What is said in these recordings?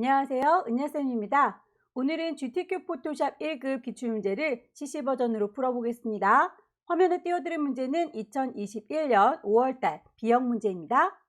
안녕하세요. 은야쌤입니다. 오늘은 GTQ 포토샵 1급 기출문제를 CC 버전으로 풀어보겠습니다. 화면에 띄워드린 문제는 2021년 5월달 B형 문제입니다.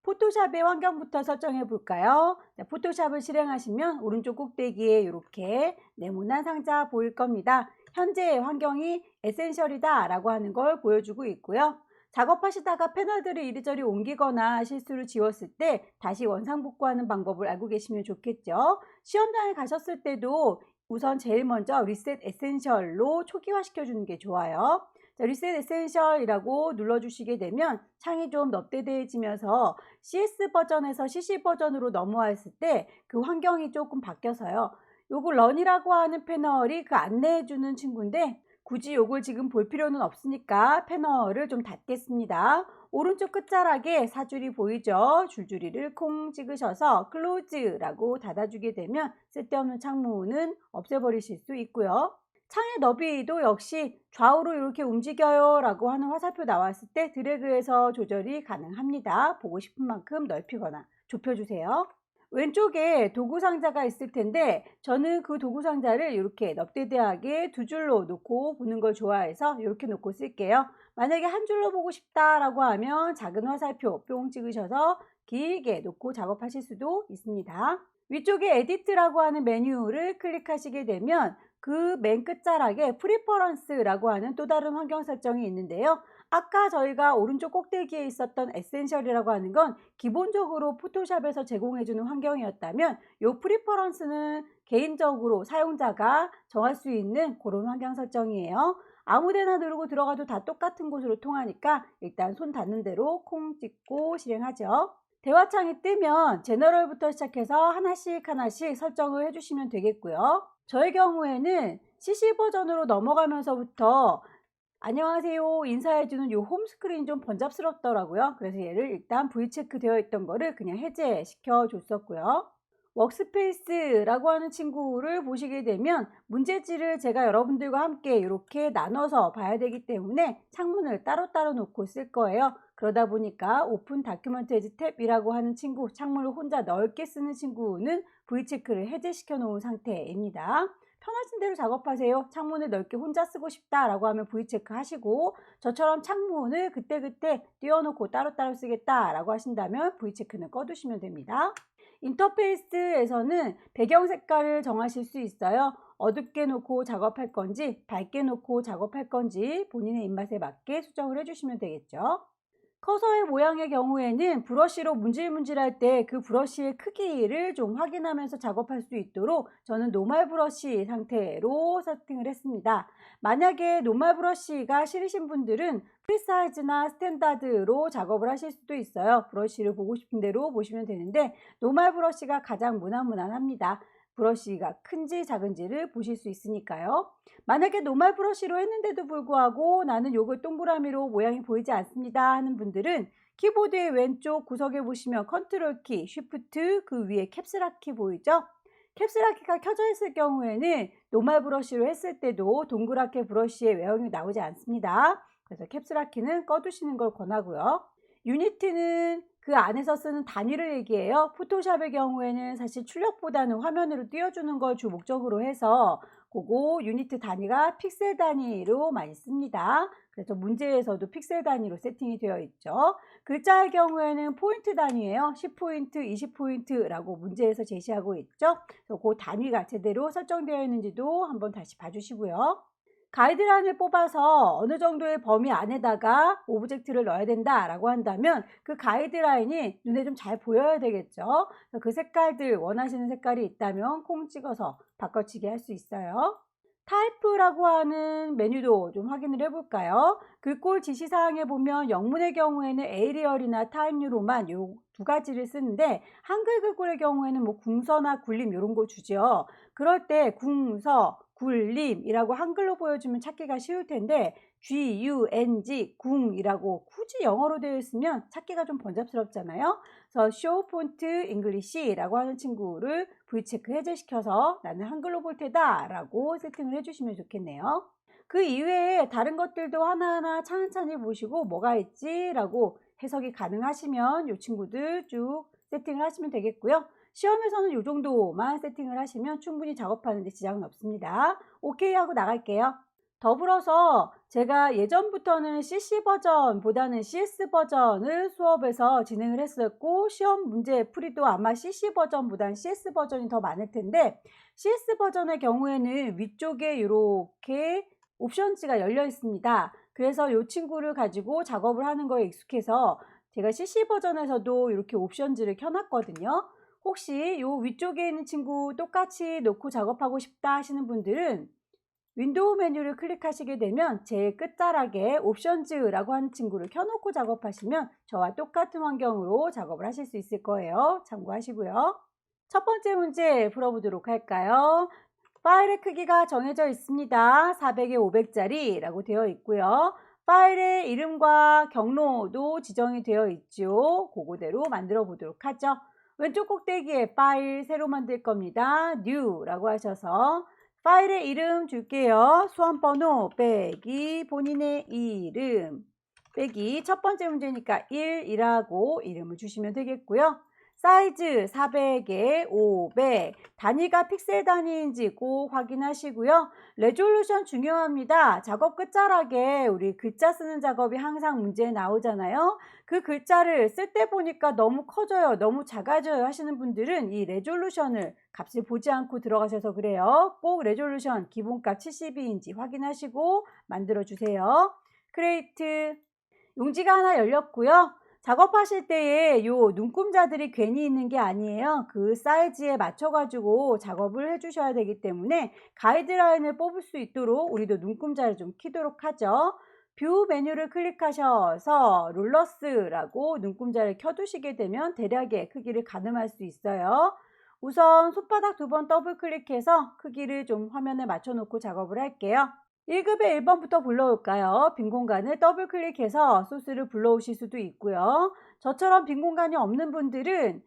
포토샵의 환경부터 설정해 볼까요? 포토샵을 실행하시면 오른쪽 꼭대기에 이렇게 네모난 상자 보일 겁니다. 현재의 환경이 에센셜이다 라고 하는 걸 보여주고 있고요. 작업하시다가 패널들을 이리저리 옮기거나 실수를 지웠을 때 다시 원상복구하는 방법을 알고 계시면 좋겠죠. 시험장에 가셨을 때도 우선 제일 먼저 리셋 에센셜로 초기화 시켜주는 게 좋아요. 리셋 에센셜이라고 눌러주시게 되면 창이 좀 넙대대해지면서 CS 버전에서 CC 버전으로 넘어왔을 때 그 환경이 조금 바뀌어서요. 요거 런이라고 하는 패널이 그 안내해주는 친구인데 굳이 요걸 지금 볼 필요는 없으니까 패널을 좀 닫겠습니다. 오른쪽 끝자락에 사줄이 보이죠? 줄줄이를 콩 찍으셔서 클로즈라고 닫아주게 되면 쓸데없는 창문은 없애버리실 수 있고요. 창의 너비도 역시 좌우로 이렇게 움직여요 라고 하는 화살표 나왔을 때 드래그해서 조절이 가능합니다. 보고 싶은 만큼 넓히거나 좁혀주세요. 왼쪽에 도구 상자가 있을 텐데 저는 그 도구 상자를 이렇게 넙대대하게 두 줄로 놓고 보는 걸 좋아해서 이렇게 놓고 쓸게요. 만약에 한 줄로 보고 싶다라고 하면 작은 화살표 뿅 찍으셔서 길게 놓고 작업하실 수도 있습니다. 위쪽에 에디트라고 하는 메뉴를 클릭하시게 되면 그 맨 끝자락에 프리퍼런스라고 하는 또 다른 환경 설정이 있는데요. 아까 저희가 오른쪽 꼭대기에 있었던 에센셜이라고 하는 건 기본적으로 포토샵에서 제공해주는 환경이었다면 이 프리퍼런스는 개인적으로 사용자가 정할 수 있는 그런 환경 설정이에요. 아무데나 누르고 들어가도 다 똑같은 곳으로 통하니까 일단 손 닿는 대로 콩 찍고 실행하죠. 대화창이 뜨면 제너럴부터 시작해서 하나씩 설정을 해주시면 되겠고요. 저의 경우에는 CC 버전으로 넘어가면서부터 안녕하세요 인사해주는 이 홈스크린이 좀 번잡스럽더라고요. 그래서 얘를 일단 V체크 되어 있던 거를 그냥 해제시켜 줬었고요. 워크스페이스라고 하는 친구를 보시게 되면 문제지를 제가 여러분들과 함께 이렇게 나눠서 봐야 되기 때문에 창문을 따로따로 놓고 쓸 거예요. 그러다 보니까 오픈 다큐멘터리즈 탭이라고 하는 친구, 창문을 혼자 넓게 쓰는 친구는 V체크를 해제시켜 놓은 상태입니다. 편하신 대로 작업하세요. 창문을 넓게 혼자 쓰고 싶다라고 하면 V체크 하시고 저처럼 창문을 그때그때 띄워놓고 따로따로 쓰겠다라고 하신다면 V체크는 꺼두시면 됩니다. 인터페이스에서는 배경 색깔을 정하실 수 있어요. 어둡게 놓고 작업할 건지 밝게 놓고 작업할 건지 본인의 입맛에 맞게 수정을 해주시면 되겠죠. 커서의 모양의 경우에는 브러쉬로 문질문질할 때 그 브러쉬의 크기를 좀 확인하면서 작업할 수 있도록 저는 노멀 브러쉬 상태로 세팅을 했습니다. 만약에 노멀 브러쉬가 싫으신 분들은 프리사이즈나 스탠다드로 작업을 하실 수도 있어요. 브러쉬를 보고 싶은 대로 보시면 되는데 노멀 브러쉬가 가장 무난무난합니다. 브러쉬가 큰지 작은지를 보실 수 있으니까요. 만약에 노멀 브러쉬로 했는데도 불구하고 나는 요걸 동그라미로 모양이 보이지 않습니다 하는 분들은 키보드의 왼쪽 구석에 보시면 컨트롤 키, 쉬프트 그 위에 캡슐락 키 보이죠? 캡슐락 키가 켜져 있을 경우에는 노멀 브러쉬로 했을 때도 동그랗게 브러쉬의 외형이 나오지 않습니다. 그래서 캡슐락 키는 꺼두시는 걸 권하고요. 유니트는 그 안에서 쓰는 단위를 얘기해요. 포토샵의 경우에는 사실 출력보다는 화면으로 띄워주는 걸 주 목적으로 해서 그거 유니트 단위가 픽셀 단위로 많이 씁니다. 그래서 문제에서도 픽셀 단위로 세팅이 되어 있죠. 글자의 경우에는 포인트 단위예요. 10포인트, 20포인트라고 문제에서 제시하고 있죠. 그래서 그 단위가 제대로 설정되어 있는지도 한번 다시 봐주시고요. 가이드라인을 뽑아서 어느 정도의 범위 안에다가 오브젝트를 넣어야 된다라고 한다면 그 가이드라인이 눈에 좀 잘 보여야 되겠죠. 그 색깔들 원하시는 색깔이 있다면 콩 찍어서 바꿔치기 할 수 있어요. 타입라고 하는 메뉴도 좀 확인을 해볼까요? 글꼴 지시사항에 보면 영문의 경우에는 에이리얼이나 타임뉴로만 요 두 가지를 쓰는데 한글 글꼴의 경우에는 뭐 궁서나 굴림 이런 거 주죠. 그럴 때 궁서, 굴림이라고 한글로 보여주면 찾기가 쉬울 텐데 G-U-N-G 궁이라고 굳이 영어로 되어 있으면 찾기가 좀 번잡스럽잖아요. 그래서 Show Font English라고 하는 친구를 V체크 해제시켜서 나는 한글로 볼 테다 라고 세팅을 해주시면 좋겠네요. 그 이외에 다른 것들도 하나하나 차근차근 보시고 뭐가 있지 라고 해석이 가능하시면 이 친구들 쭉 세팅을 하시면 되겠고요. 시험에서는 이 정도만 세팅을 하시면 충분히 작업하는 데 지장은 없습니다. 오케이 하고 나갈게요. 더불어서 제가 예전부터는 CC 버전보다는 CS 버전을 수업에서 진행을 했었고, 시험 문제 풀이도 아마 CC 버전보다는 CS 버전이 더 많을 텐데, CS 버전의 경우에는 위쪽에 이렇게 옵션지가 열려 있습니다. 그래서 이 친구를 가지고 작업을 하는 거에 익숙해서 제가 CC 버전에서도 이렇게 옵션지를 켜놨거든요. 혹시 이 위쪽에 있는 친구 똑같이 놓고 작업하고 싶다 하시는 분들은 윈도우 메뉴를 클릭하시게 되면 제일 끝자락에 옵션즈라고 하는 친구를 켜놓고 작업하시면 저와 똑같은 환경으로 작업을 하실 수 있을 거예요. 참고하시고요. 첫 번째 문제 풀어보도록 할까요? 파일의 크기가 정해져 있습니다. 400에 500짜리 라고 되어 있고요. 파일의 이름과 경로도 지정이 되어 있죠. 그거대로 만들어 보도록 하죠. 왼쪽 꼭대기에 파일 새로 만들 겁니다. New라고 하셔서 파일의 이름 줄게요. 수험번호 빼기 본인의 이름 빼기 첫 번째 문제니까 1이라고 이름을 주시면 되겠고요. 사이즈 400에 500 단위가 픽셀 단위인지 꼭 확인하시고요. 레졸루션 중요합니다. 작업 끝자락에 우리 글자 쓰는 작업이 항상 문제에 나오잖아요. 그 글자를 쓸 때 보니까 너무 커져요, 너무 작아져요 하시는 분들은 이 레졸루션을 값을 보지 않고 들어가셔서 그래요. 꼭 레졸루션 기본값 72인지 확인하시고 만들어 주세요. 크레이트 용지가 하나 열렸고요. 작업하실 때에 요 눈금자들이 괜히 있는 게 아니에요. 그 사이즈에 맞춰 가지고 작업을 해 주셔야 되기 때문에 가이드라인을 뽑을 수 있도록 우리도 눈금자를 좀 키도록 하죠. 뷰 메뉴를 클릭하셔서 룰러스라고 눈금자를 켜두시게 되면 대략의 크기를 가늠할 수 있어요. 우선 손바닥 2번 더블 클릭해서 크기를 좀 화면에 맞춰 놓고 작업을 할게요. 1급의 1번부터 불러올까요? 빈 공간을 더블 클릭해서 소스를 불러오실 수도 있고요. 저처럼 빈 공간이 없는 분들은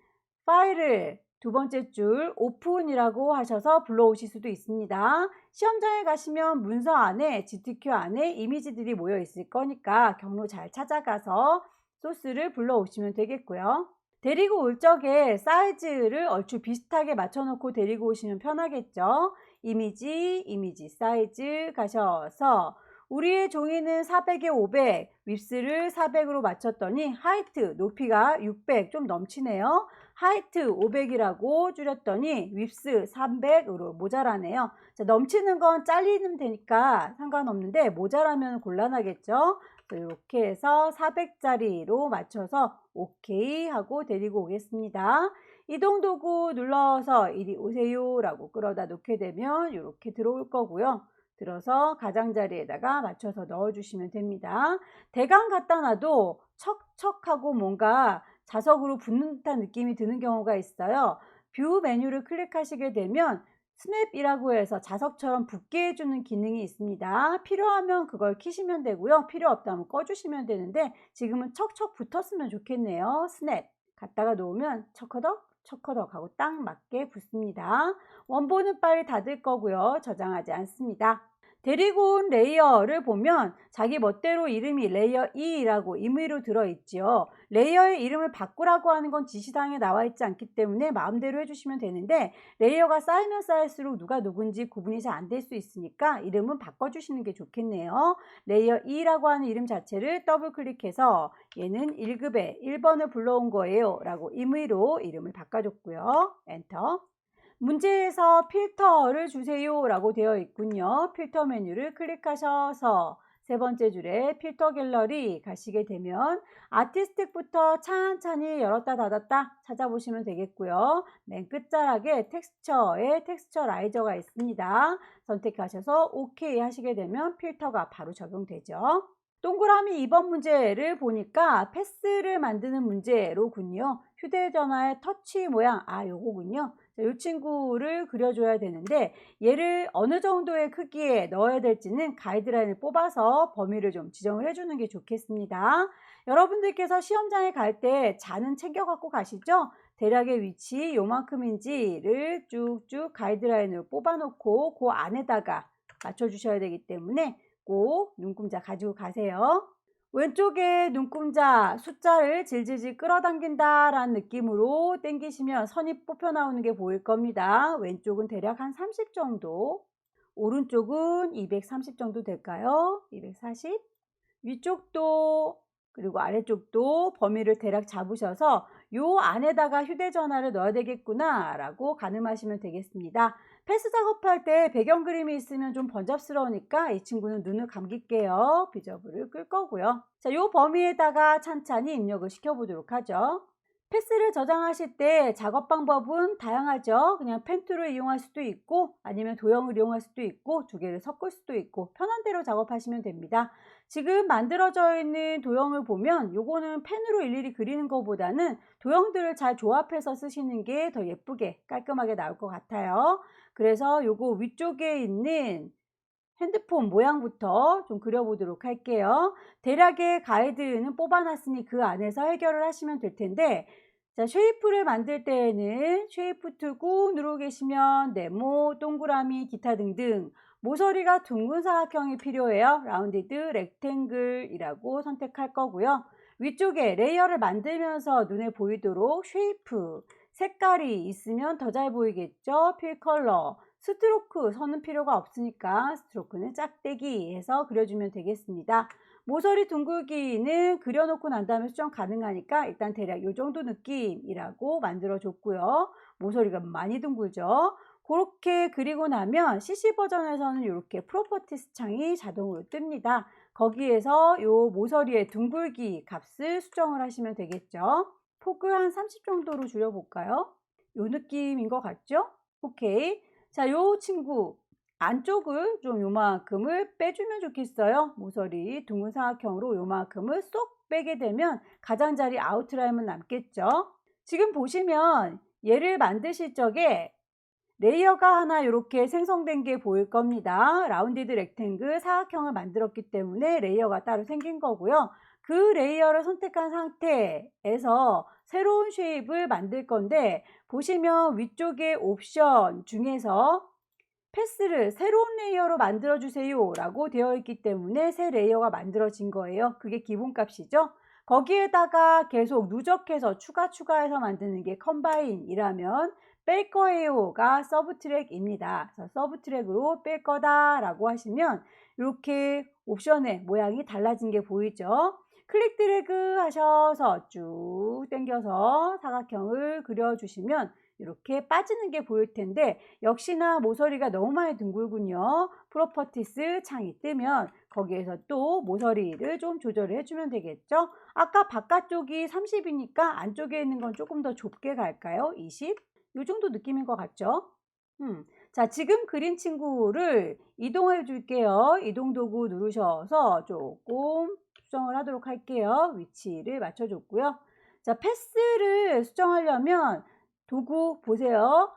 파일을 두 번째 줄 오픈이라고 하셔서 불러오실 수도 있습니다. 시험장에 가시면 문서 안에 GTQ 안에 이미지들이 모여 있을 거니까 경로 잘 찾아가서 소스를 불러오시면 되겠고요. 데리고 올 적에 사이즈를 얼추 비슷하게 맞춰놓고 데리고 오시면 편하겠죠. 이미지 사이즈 가셔서 우리의 종이는 400에 500 윗스를 400으로 맞췄더니 하이트 높이가 600 좀 넘치네요. 하이트 500이라고 줄였더니 윗스 300으로 모자라네요. 자, 넘치는 건 잘리면 되니까 상관없는데 모자라면 곤란하겠죠. 이렇게 해서 400짜리로 맞춰서 오케이 하고 데리고 오겠습니다. 이동도구 눌러서 이리 오세요 라고 끌어다 놓게 되면 이렇게 들어올 거고요. 들어서 가장자리에다가 맞춰서 넣어주시면 됩니다. 대강 갖다 놔도 척척하고 뭔가 자석으로 붙는 듯한 느낌이 드는 경우가 있어요. 뷰 메뉴를 클릭하시게 되면 스냅이라고 해서 자석처럼 붙게 해주는 기능이 있습니다. 필요하면 그걸 켜시면 되고요. 필요 없다면 꺼주시면 되는데 지금은 척척 붙었으면 좋겠네요. 스냅 갖다가 놓으면 척허덕 척허덕 하고 딱 맞게 붙습니다. 원본은 빨리 닫을 거고요. 저장하지 않습니다. 데리고 온 레이어를 보면 자기 멋대로 이름이 레이어 2라고 임의로 들어있죠. 레이어의 이름을 바꾸라고 하는 건 지시사항에 나와 있지 않기 때문에 마음대로 해주시면 되는데 레이어가 쌓이면 쌓일수록 누가 누군지 구분이 잘 안 될 수 있으니까 이름은 바꿔주시는 게 좋겠네요. 레이어 2라고 하는 이름 자체를 더블 클릭해서 얘는 1급에 1번을 불러온 거예요 라고 임의로 이름을 바꿔줬고요. 엔터. 문제에서 필터를 주세요 라고 되어 있군요. 필터 메뉴를 클릭하셔서 세 번째 줄에 필터 갤러리 가시게 되면 아티스틱부터 찬찬히 열었다 닫았다 찾아보시면 되겠고요. 맨 끝자락에 텍스처에 텍스처라이저가 있습니다. 선택하셔서 오케이 하시게 되면 필터가 바로 적용되죠. 동그라미 2번 문제를 보니까 패스를 만드는 문제로군요. 휴대전화의 터치 모양, 요거군요. 이 친구를 그려줘야 되는데 얘를 어느 정도의 크기에 넣어야 될지는 가이드라인을 뽑아서 범위를 좀 지정을 해주는 게 좋겠습니다. 여러분들께서 시험장에 갈 때 잔은 챙겨 갖고 가시죠? 대략의 위치 요만큼인지를 쭉쭉 가이드라인으로 뽑아 놓고 그 안에다가 맞춰 주셔야 되기 때문에 꼭 눈금자 가지고 가세요. 왼쪽에 눈금자 숫자를 질질질 끌어당긴다라는 느낌으로 당기시면 선이 뽑혀 나오는 게 보일 겁니다. 왼쪽은 대략 한 30 정도, 오른쪽은 230 정도 될까요? 240. 위쪽도 그리고 아래쪽도 범위를 대략 잡으셔서 요 안에다가 휴대전화를 넣어야 되겠구나 라고 가늠하시면 되겠습니다. 패스 작업할 때 배경 그림이 있으면 좀 번잡스러우니까 이 친구는 눈을 감길게요. 비저블을 끌 거고요. 자, 요 범위에다가 찬찬히 입력을 시켜 보도록 하죠. 패스를 저장하실 때 작업 방법은 다양하죠. 그냥 펜 툴을 이용할 수도 있고 아니면 도형을 이용할 수도 있고 두 개를 섞을 수도 있고 편한 대로 작업하시면 됩니다. 지금 만들어져 있는 도형을 보면 요거는 펜으로 일일이 그리는 것보다는 도형들을 잘 조합해서 쓰시는 게 더 예쁘게 깔끔하게 나올 것 같아요. 그래서 요거 위쪽에 있는 핸드폰 모양부터 좀 그려보도록 할게요. 대략의 가이드는 뽑아놨으니 그 안에서 해결을 하시면 될 텐데, 자, 쉐이프를 만들 때에는 쉐이프 툴 꾹 누르고 계시면 네모, 동그라미, 기타 등등 모서리가 둥근 사각형이 필요해요. 라운디드 렉탱글이라고 선택할 거고요. 위쪽에 레이어를 만들면서 눈에 보이도록 쉐이프, 색깔이 있으면 더 잘 보이겠죠. 필 컬러, 스트로크 선은 필요가 없으니까 스트로크는 짝대기 해서 그려주면 되겠습니다. 모서리 둥글기는 그려놓고 난 다음에 수정 가능하니까 일단 대략 이 정도 느낌이라고 만들어 줬고요. 모서리가 많이 둥글죠. 그렇게 그리고 나면 CC 버전에서는 이렇게 프로퍼티스 창이 자동으로 뜹니다. 거기에서 이 모서리의 둥글기 값을 수정을 하시면 되겠죠. 폭을 한 30 정도로 줄여볼까요? 이 느낌인 것 같죠? 오케이. 자, 요 친구 안쪽을 좀 요만큼을 빼주면 좋겠어요. 모서리 둥근 사각형으로 요만큼을 쏙 빼게 되면 가장자리 아웃라인은 남겠죠. 지금 보시면 얘를 만드실 적에 레이어가 하나 이렇게 생성된 게 보일 겁니다. 라운디드 렉탱글 사각형을 만들었기 때문에 레이어가 따로 생긴 거고요. 그 레이어를 선택한 상태에서 새로운 쉐입을 만들 건데 보시면 위쪽에 옵션 중에서 패스를 새로운 레이어로 만들어 주세요 라고 되어 있기 때문에 새 레이어가 만들어진 거예요. 그게 기본값이죠. 거기에다가 계속 누적해서 추가해서 만드는 게 컴바인이라면 뺄 거예요가 서브 트랙입니다. 서브 트랙으로 뺄 거다 라고 하시면 이렇게 옵션의 모양이 달라진 게 보이죠. 클릭 드래그 하셔서 쭉 당겨서 사각형을 그려주시면 이렇게 빠지는 게 보일 텐데 역시나 모서리가 너무 많이 둥글군요. 프로퍼티스 창이 뜨면 거기에서 또 모서리를 좀 조절을 해주면 되겠죠. 아까 바깥쪽이 30이니까 안쪽에 있는 건 조금 더 좁게 갈까요? 20? 이 정도 느낌인 것 같죠? 자, 지금 그린 친구를 이동해 줄게요. 이동 도구 누르셔서 조금 수정을 하도록 할게요. 위치를 맞춰줬고요. 자, 패스를 수정하려면 도구 보세요.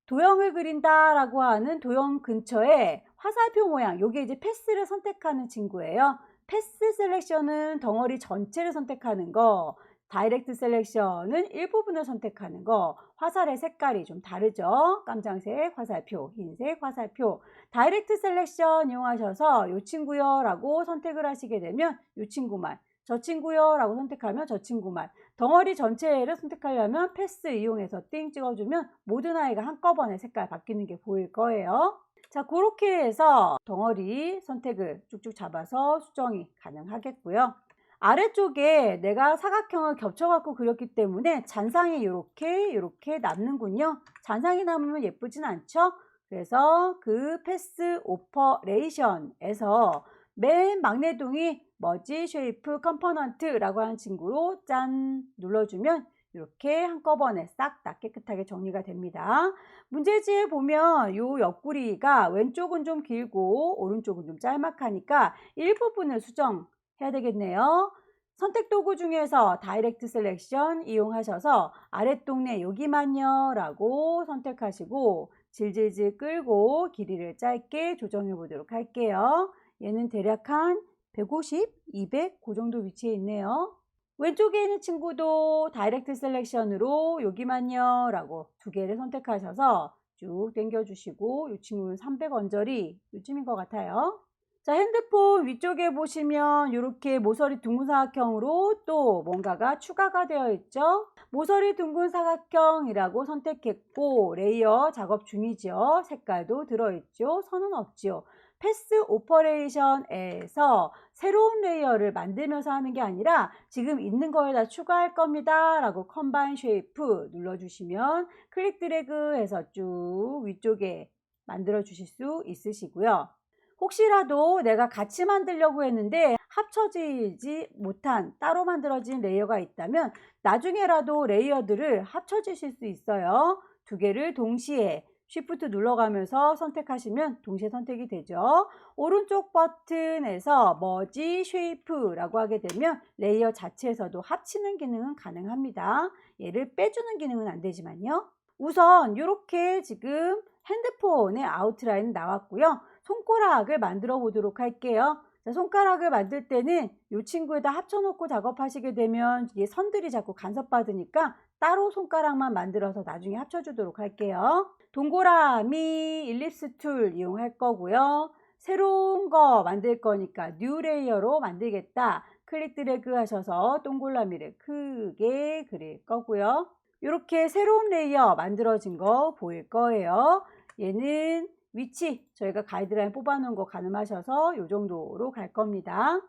도형을 그린다라고 하는 도형 근처에 화살표 모양, 요게 이제 패스를 선택하는 친구예요. 패스 셀렉션은 덩어리 전체를 선택하는 거, 다이렉트 셀렉션은 일부분을 선택하는 거, 화살의 색깔이 좀 다르죠. 깜장색 화살표, 흰색 화살표. 다이렉트 셀렉션 이용하셔서 요 친구요 라고 선택을 하시게 되면 요 친구만, 저 친구요 라고 선택하면 저 친구만, 덩어리 전체를 선택하려면 패스 이용해서 띵 찍어주면 모든 아이가 한꺼번에 색깔 바뀌는 게 보일 거예요. 자, 그렇게 해서 덩어리 선택을 쭉쭉 잡아서 수정이 가능하겠고요. 아래쪽에 내가 사각형을 겹쳐갖고 그렸기 때문에 잔상이 이렇게 남는군요. 잔상이 남으면 예쁘진 않죠? 그래서 그 패스 오퍼레이션에서 맨 막내동이 머지 쉐이프 컴포넌트라고 하는 친구로 짠 눌러주면 이렇게 한꺼번에 싹 다 깨끗하게 정리가 됩니다. 문제지에 보면 이 옆구리가 왼쪽은 좀 길고 오른쪽은 좀 짤막하니까 일부분을 수정해야 되겠네요. 선택 도구 중에서 다이렉트 셀렉션 이용하셔서 아랫동네 여기만요 라고 선택하시고 질질질 끌고 길이를 짧게 조정해 보도록 할게요. 얘는 대략 한 150, 200 그 정도 위치에 있네요. 왼쪽에 있는 친구도 다이렉트 셀렉션으로 여기만요 라고 두 개를 선택하셔서 쭉 당겨 주시고 이 친구는 300 언저리 요쯤인 것 같아요. 자, 핸드폰 위쪽에 보시면 이렇게 모서리 둥근 사각형으로 또 뭔가가 추가가 되어 있죠. 모서리 둥근 사각형이라고 선택했고 레이어 작업 중이죠. 색깔도 들어있죠. 선은 없죠. 패스 오퍼레이션에서 새로운 레이어를 만들면서 하는 게 아니라 지금 있는 거에다 추가할 겁니다 라고 컴바인 쉐이프 눌러주시면 클릭 드래그 해서 쭉 위쪽에 만들어 주실 수 있으시고요. 혹시라도 내가 같이 만들려고 했는데 합쳐지지 못한 따로 만들어진 레이어가 있다면 나중에라도 레이어들을 합쳐주실 수 있어요. 두 개를 동시에 Shift 눌러가면서 선택하시면 동시에 선택이 되죠. 오른쪽 버튼에서 머지 쉐이프라고 하게 되면 레이어 자체에서도 합치는 기능은 가능합니다. 얘를 빼주는 기능은 안 되지만요. 우선 이렇게 지금 핸드폰의 아웃라인은 나왔고요. 손가락을 만들어 보도록 할게요. 자, 손가락을 만들 때는 이 친구에다 합쳐놓고 작업하시게 되면 이게 선들이 자꾸 간섭받으니까 따로 손가락만 만들어서 나중에 합쳐주도록 할게요. 동그라미 일립스 툴 이용할 거고요. 새로운 거 만들 거니까 뉴 레이어로 만들겠다. 클릭 드래그 하셔서 동그라미를 크게 그릴 거고요. 이렇게 새로운 레이어 만들어진 거 보일 거예요. 얘는 위치 저희가 가이드라인 뽑아 놓은 거 가늠하셔서 이 정도로 갈 겁니다.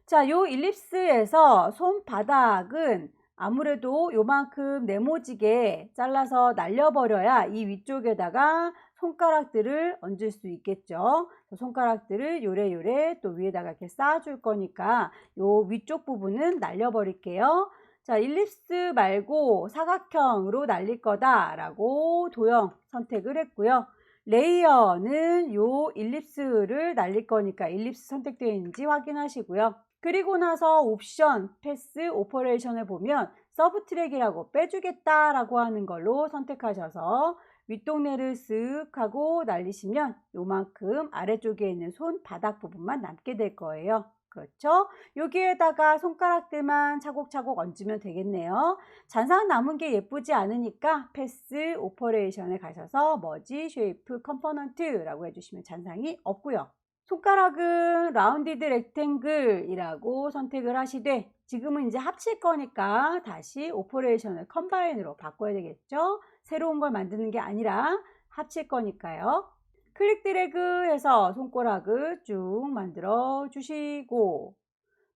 자, 요 일립스에서 손바닥은 아무래도 요만큼 네모지게 잘라서 날려버려야 이 위쪽에다가 손가락들을 얹을 수 있겠죠. 손가락들을 요래요래 또 위에다가 이렇게 쌓아줄 거니까 요 위쪽 부분은 날려버릴게요. 자, 일립스 말고 사각형으로 날릴 거다라고 도형 선택을 했고요. 레이어는 요 일립스를 날릴 거니까 일립스 선택되어 있는지 확인하시고요. 그리고 나서 옵션, 패스, 오퍼레이션을 보면 서브 트랙이라고 빼주겠다라고 하는 걸로 선택하셔서 윗동네를 쓱 하고 날리시면 요만큼 아래쪽에 있는 손바닥 부분만 남게 될 거예요. 그렇죠? 여기에다가 손가락들만 차곡차곡 얹으면 되겠네요. 잔상 남은 게 예쁘지 않으니까 패스 오퍼레이션에 가셔서 머지 쉐이프 컴포넌트라고 해주시면 잔상이 없고요. 손가락은 라운디드 렉탱글이라고 선택을 하시되 지금은 이제 합칠 거니까 다시 오퍼레이션을 컴바인으로 바꿔야 되겠죠. 새로운 걸 만드는 게 아니라 합칠 거니까요. 클릭 드래그 해서 손가락을 쭉 만들어 주시고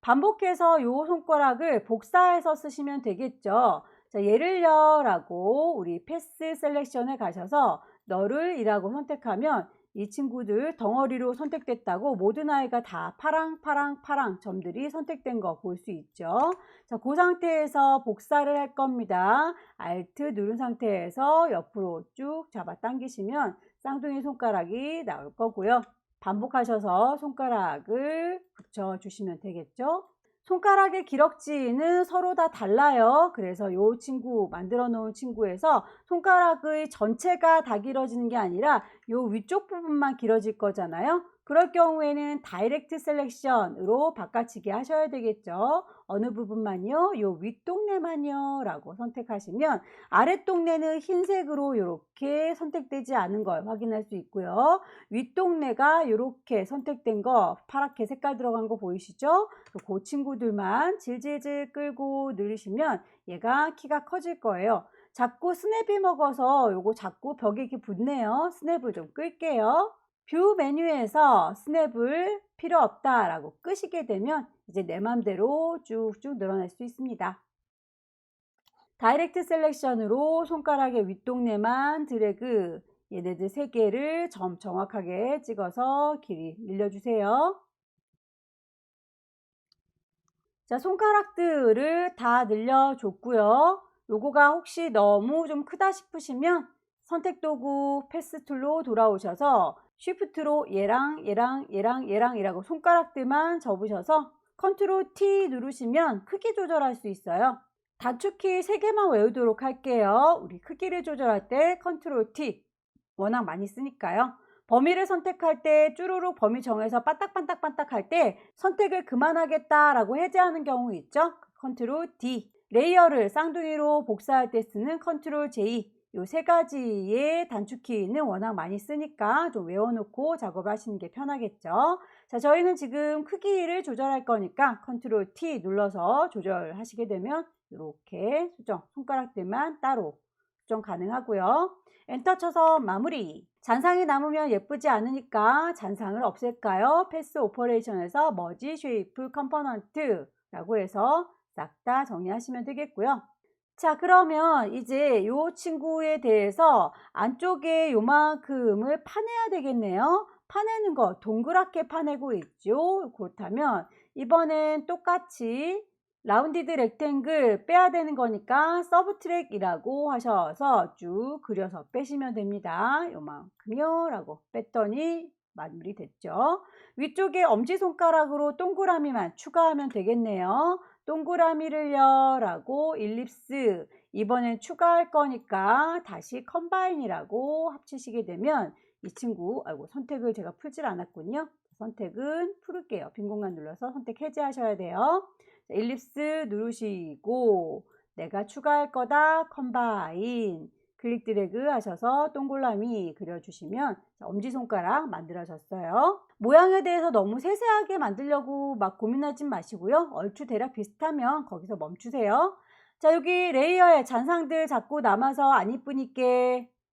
반복해서 이 손가락을 복사해서 쓰시면 되겠죠. 자, 얘를요 라고 우리 패스 셀렉션에 가셔서 너를 이라고 선택하면 이 친구들 덩어리로 선택됐다고 모든 아이가 다 파랑 점들이 선택된 거 볼 수 있죠. 자, 그 상태에서 복사를 할 겁니다. Alt 누른 상태에서 옆으로 쭉 잡아 당기시면 쌍둥이 손가락이 나올 거고요. 반복하셔서 손가락을 붙여주시면 되겠죠. 손가락의 기럭지는 서로 다 달라요. 그래서 이 친구 만들어 놓은 친구에서 손가락의 전체가 다 길어지는 게 아니라 이 위쪽 부분만 길어질 거잖아요. 그럴 경우에는 다이렉트 셀렉션으로 바꿔치기 하셔야 되겠죠. 어느 부분만요? 이 윗동네만요 라고 선택하시면 아랫동네는 흰색으로 이렇게 선택되지 않은 걸 확인할 수 있고요. 윗동네가 이렇게 선택된 거 파랗게 색깔 들어간 거 보이시죠? 그 친구들만 질질질 끌고 누르시면 얘가 키가 커질 거예요. 자꾸 스냅이 먹어서 요거 자꾸 벽에 이렇게 붙네요. 스냅을 좀 끌게요. 뷰 메뉴에서 스냅을 필요 없다 라고 끄시게 되면 이제 내 맘대로 쭉쭉 늘어날 수 있습니다. 다이렉트 셀렉션으로 손가락의 윗동네만 드래그 얘네들 3개를 점 정확하게 찍어서 길이 늘려주세요. 자, 손가락들을 다 늘려줬고요. 요거가 혹시 너무 좀 크다 싶으시면 선택 도구 패스 툴로 돌아오셔서 쉬프트로 얘랑 이라고 손가락들만 접으셔서 컨트롤 T 누르시면 크기 조절할 수 있어요. 단축키 3개만 외우도록 할게요. 우리 크기를 조절할 때 컨트롤 T 워낙 많이 쓰니까요. 범위를 선택할 때 쭈루룩 범위 정해서 반딱반딱 할 때 선택을 그만하겠다라고 해제하는 경우 있죠. 컨트롤 D. 레이어를 쌍둥이로 복사할 때 쓰는 컨트롤 J. 요 세 가지의 단축키는 워낙 많이 쓰니까 좀 외워놓고 작업을 하시는 게 편하겠죠. 자, 저희는 지금 크기를 조절할 거니까 컨트롤 T 눌러서 조절하시게 되면 이렇게 수정, 손가락들만 따로 수정 가능하고요. 엔터 쳐서 마무리. 잔상이 남으면 예쁘지 않으니까 잔상을 없앨까요? 패스 오퍼레이션에서 머지 쉐이프 컴포넌트 라고 해서 싹 다 정리하시면 되겠고요. 자, 그러면 이제 이 친구에 대해서 안쪽에 요만큼을 파내야 되겠네요. 파내는 거 동그랗게 파내고 있죠. 그렇다면 이번엔 똑같이 라운디드 렉탱글 빼야 되는 거니까 서브트랙이라고 하셔서 쭉 그려서 빼시면 됩니다. 요만큼요 라고 뺐더니 마무리 됐죠. 위쪽에 엄지손가락으로 동그라미만 추가하면 되겠네요. 동그라미를요 라고 일립스, 이번엔 추가할 거니까 다시 컴바인이라고 합치시게 되면 이 친구, 아이고 선택을 제가 풀질 않았군요. 선택은 풀을게요. 빈 공간 눌러서 선택 해제하셔야 돼요. 자, 일립스 누르시고 내가 추가할 거다 컴바인 클릭 드래그 하셔서 동그라미 그려주시면 엄지손가락 만들어졌어요. 모양에 대해서 너무 세세하게 만들려고 막 고민하지 마시고요. 얼추 대략 비슷하면 거기서 멈추세요. 자, 여기 레이어에 잔상들 자꾸 남아서 안 이쁘니까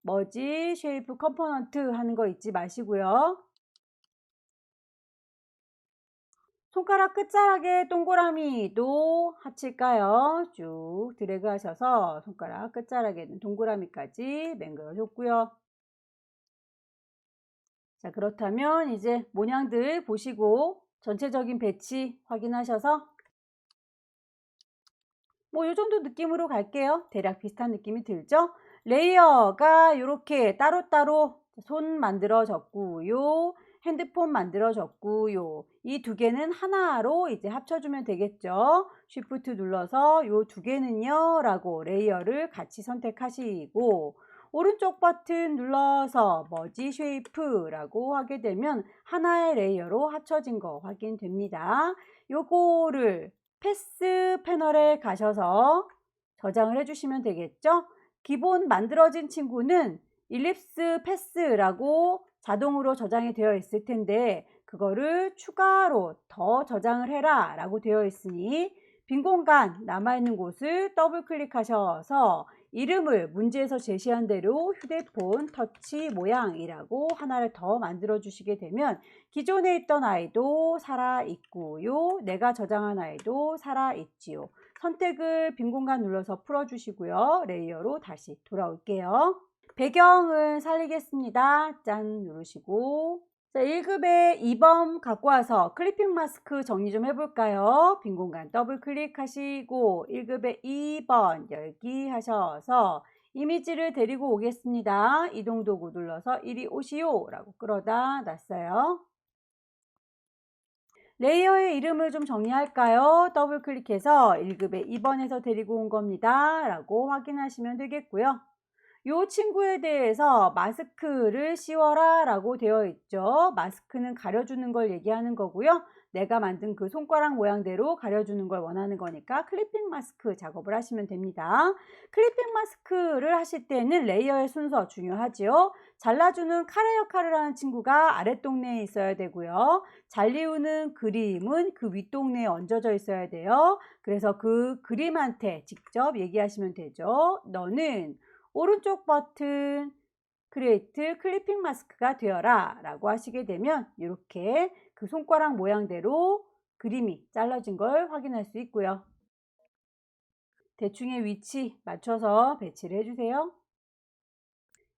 머지 쉐이프 컴포넌트 하는 거 잊지 마시고요. 손가락 끝자락에 동그라미도 합칠까요? 쭉 드래그 하셔서 손가락 끝자락에는 동그라미까지 맹글어 줬고요. 자, 그렇다면 이제 모양들 보시고 전체적인 배치 확인하셔서 뭐 이 정도 느낌으로 갈게요. 대략 비슷한 느낌이 들죠? 레이어가 이렇게 따로따로 손 만들어졌고요. 핸드폰 만들어졌고요. 이 두 개는 하나로 이제 합쳐주면 되겠죠. 쉬프트 눌러서 요 두 개는요 라고 레이어를 같이 선택하시고 오른쪽 버튼 눌러서 머지 쉐이프라고 하게 되면 하나의 레이어로 합쳐진 거 확인됩니다. 요거를 패스 패널에 가셔서 저장을 해주시면 되겠죠. 기본 만들어진 친구는 일립스 패스라고 자동으로 저장이 되어 있을 텐데 그거를 추가로 더 저장을 해라 라고 되어 있으니 빈 공간 남아있는 곳을 더블 클릭하셔서 이름을 문제에서 제시한 대로 휴대폰 터치 모양이라고 하나를 더 만들어 주시게 되면 기존에 있던 아이도 살아있고요. 내가 저장한 아이도 살아있지요. 선택을 빈 공간 눌러서 풀어주시고요. 레이어로 다시 돌아올게요. 배경을 살리겠습니다. 짠 누르시고 자, 1급에 2번 갖고 와서 클리핑 마스크 정리 좀 해볼까요? 빈 공간 더블 클릭하시고 1급에 2번 열기 하셔서 이미지를 데리고 오겠습니다. 이동 도구 눌러서 이리 오시오 라고 끌어다 놨어요. 레이어의 이름을 좀 정리할까요? 더블 클릭해서 1급에 2번에서 데리고 온 겁니다. 라고 확인하시면 되겠고요. 이 친구에 대해서 마스크를 씌워라 라고 되어 있죠. 마스크는 가려주는 걸 얘기하는 거고요. 내가 만든 그 손가락 모양대로 가려주는 걸 원하는 거니까 클리핑 마스크 작업을 하시면 됩니다. 클리핑 마스크를 하실 때는 레이어의 순서 중요하죠. 잘라주는 카레 역할을 하는 친구가 아랫동네에 있어야 되고요. 잘리우는 그림은 그 윗동네에 얹어져 있어야 돼요. 그래서 그 그림한테 직접 얘기하시면 되죠. 너는 오른쪽 버튼 크리에이트 클리핑 마스크가 되어라 라고 하시게 되면 이렇게 그 손가락 모양대로 그림이 잘라진 걸 확인할 수 있고요. 대충의 위치 맞춰서 배치를 해주세요.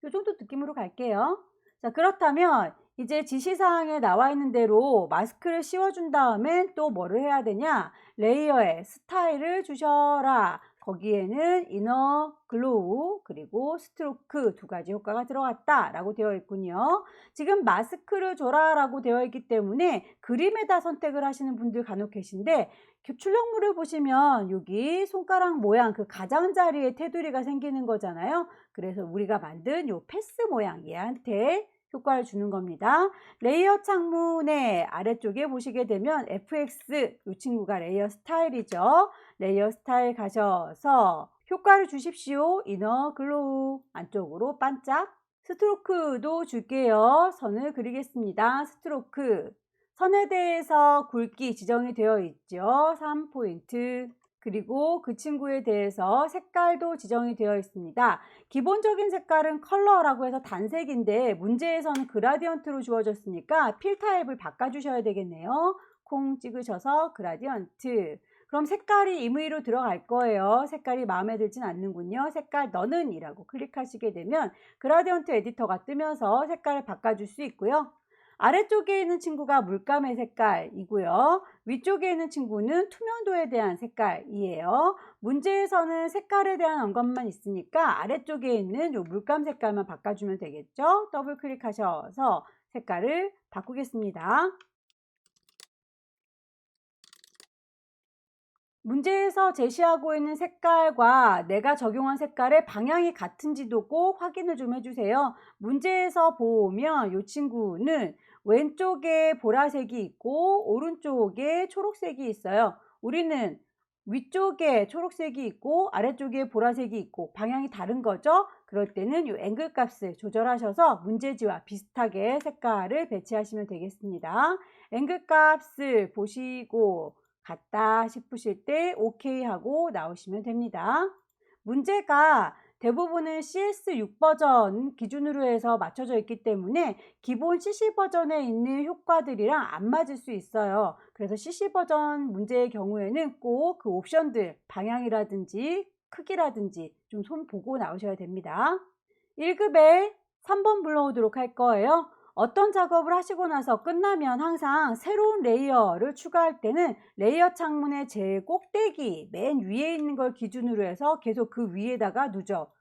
이 정도 느낌으로 갈게요. 자, 그렇다면 이제 지시사항에 나와 있는 대로 마스크를 씌워준 다음엔 또 뭐를 해야 되냐? 레이어에 스타일을 주셔라. 거기에는 이너 글로우 그리고 스트로크 두 가지 효과가 들어갔다 라고 되어 있군요. 지금 마스크를 줘라 라고 되어 있기 때문에 그림에다 선택을 하시는 분들 간혹 계신데 출력물을 보시면 여기 손가락 모양 그 가장자리에 테두리가 생기는 거잖아요. 그래서 우리가 만든 요 패스 모양 얘한테 효과를 주는 겁니다. 레이어 창문의 아래쪽에 보시게 되면 FX 이 친구가 레이어 스타일이죠. 레이어 스타일 가셔서 효과를 주십시오. 이너 글로우. 안쪽으로 반짝. 스트로크도 줄게요. 선을 그리겠습니다. 스트로크. 선에 대해서 굵기 지정이 되어 있죠. 3포인트. 그리고 그 친구에 대해서 색깔도 지정이 되어 있습니다. 기본적인 색깔은 컬러라고 해서 단색인데 문제에서는 그라디언트로 주어졌으니까 필 타입을 바꿔주셔야 되겠네요. 콩 찍으셔서 그라디언트. 그럼 색깔이 임의로 들어갈 거예요. 색깔이 마음에 들진 않는군요. 색깔 너는 이라고 클릭하시게 되면 그라디언트 에디터가 뜨면서 색깔을 바꿔줄 수 있고요. 아래쪽에 있는 친구가 물감의 색깔이고요. 위쪽에 있는 친구는 투명도에 대한 색깔이에요. 문제에서는 색깔에 대한 언급만 있으니까 아래쪽에 있는 요 물감 색깔만 바꿔주면 되겠죠. 더블 클릭하셔서 색깔을 바꾸겠습니다. 문제에서 제시하고 있는 색깔과 내가 적용한 색깔의 방향이 같은지도 꼭 확인을 좀 해주세요. 문제에서 보면 이 친구는 왼쪽에 보라색이 있고 오른쪽에 초록색이 있어요. 우리는 위쪽에 초록색이 있고 아래쪽에 보라색이 있고 방향이 다른 거죠. 그럴 때는 이 앵글 값을 조절하셔서 문제지와 비슷하게 색깔을 배치하시면 되겠습니다. 앵글 값을 보시고 같다 싶으실 때 OK 하고 나오시면 됩니다. 문제가 대부분은 CS6 버전 기준으로 해서 맞춰져 있기 때문에 기본 CC 버전에 있는 효과들이랑 안 맞을 수 있어요. 그래서 CC 버전 문제의 경우에는 꼭 그 옵션들 방향이라든지 크기라든지 좀 손 보고 나오셔야 됩니다. 1급에 3번 불러오도록 할 거예요. 어떤 작업을 하시고 나서 끝나면 항상 새로운 레이어를 추가할 때는 레이어 창문의 제일 꼭대기 맨 위에 있는 걸 기준으로 해서 계속 그 위에다가 누적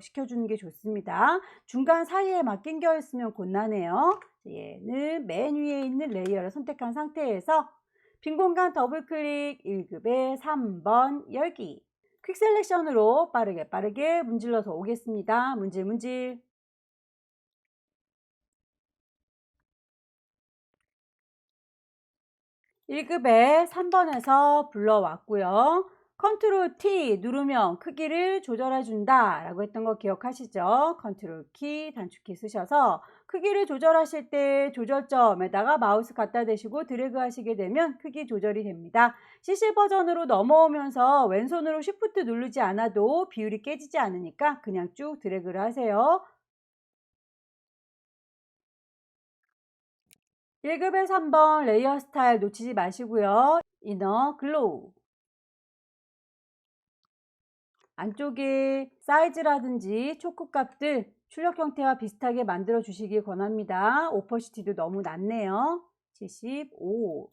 시켜주는 게 좋습니다. 중간 사이에 막 낑겨 있으면 곤란해요. 얘는 맨 위에 있는 레이어를 선택한 상태에서 빈 공간 더블 클릭 1급에 3번 열기. 퀵 셀렉션으로 빠르게 문질러서 오겠습니다. 문질 1급에 3번에서 불러왔고요. 컨트롤 T 누르면 크기를 조절해 준다 라고 했던 거 기억하시죠? 컨트롤 키, 단축키 쓰셔서 크기를 조절하실 때 조절점에다가 마우스 갖다 대시고 드래그 하시게 되면 크기 조절이 됩니다. CC 버전으로 넘어오면서 왼손으로 Shift 누르지 않아도 비율이 깨지지 않으니까 그냥 쭉 드래그를 하세요. 1급에 3번 레이어 스타일 놓치지 마시고요. 이너 글로우. 안쪽에 사이즈라든지 초크 값들 출력 형태와 비슷하게 만들어 주시길 권합니다. 오퍼시티도 너무 낮네요. 75.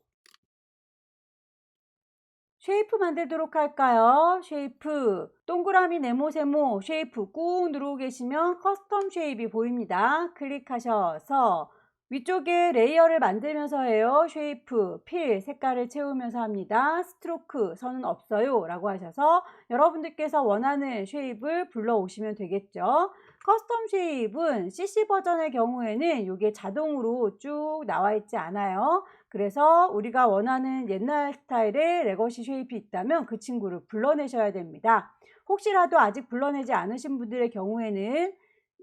쉐이프 만들도록 할까요? 쉐이프 동그라미 네모세모 쉐이프 꾹 누르고 계시면 커스텀 쉐입이 보입니다. 클릭하셔서 위쪽에 레이어를 만들면서 해요. 쉐이프, 필, 색깔을 채우면서 합니다. 스트로크, 선은 없어요 라고 하셔서 여러분들께서 원하는 쉐입을 불러오시면 되겠죠. 커스텀 쉐입은 CC 버전의 경우에는 이게 자동으로 쭉 나와 있지 않아요. 그래서 우리가 원하는 옛날 스타일의 레거시 쉐입이 있다면 그 친구를 불러내셔야 됩니다. 혹시라도 아직 불러내지 않으신 분들의 경우에는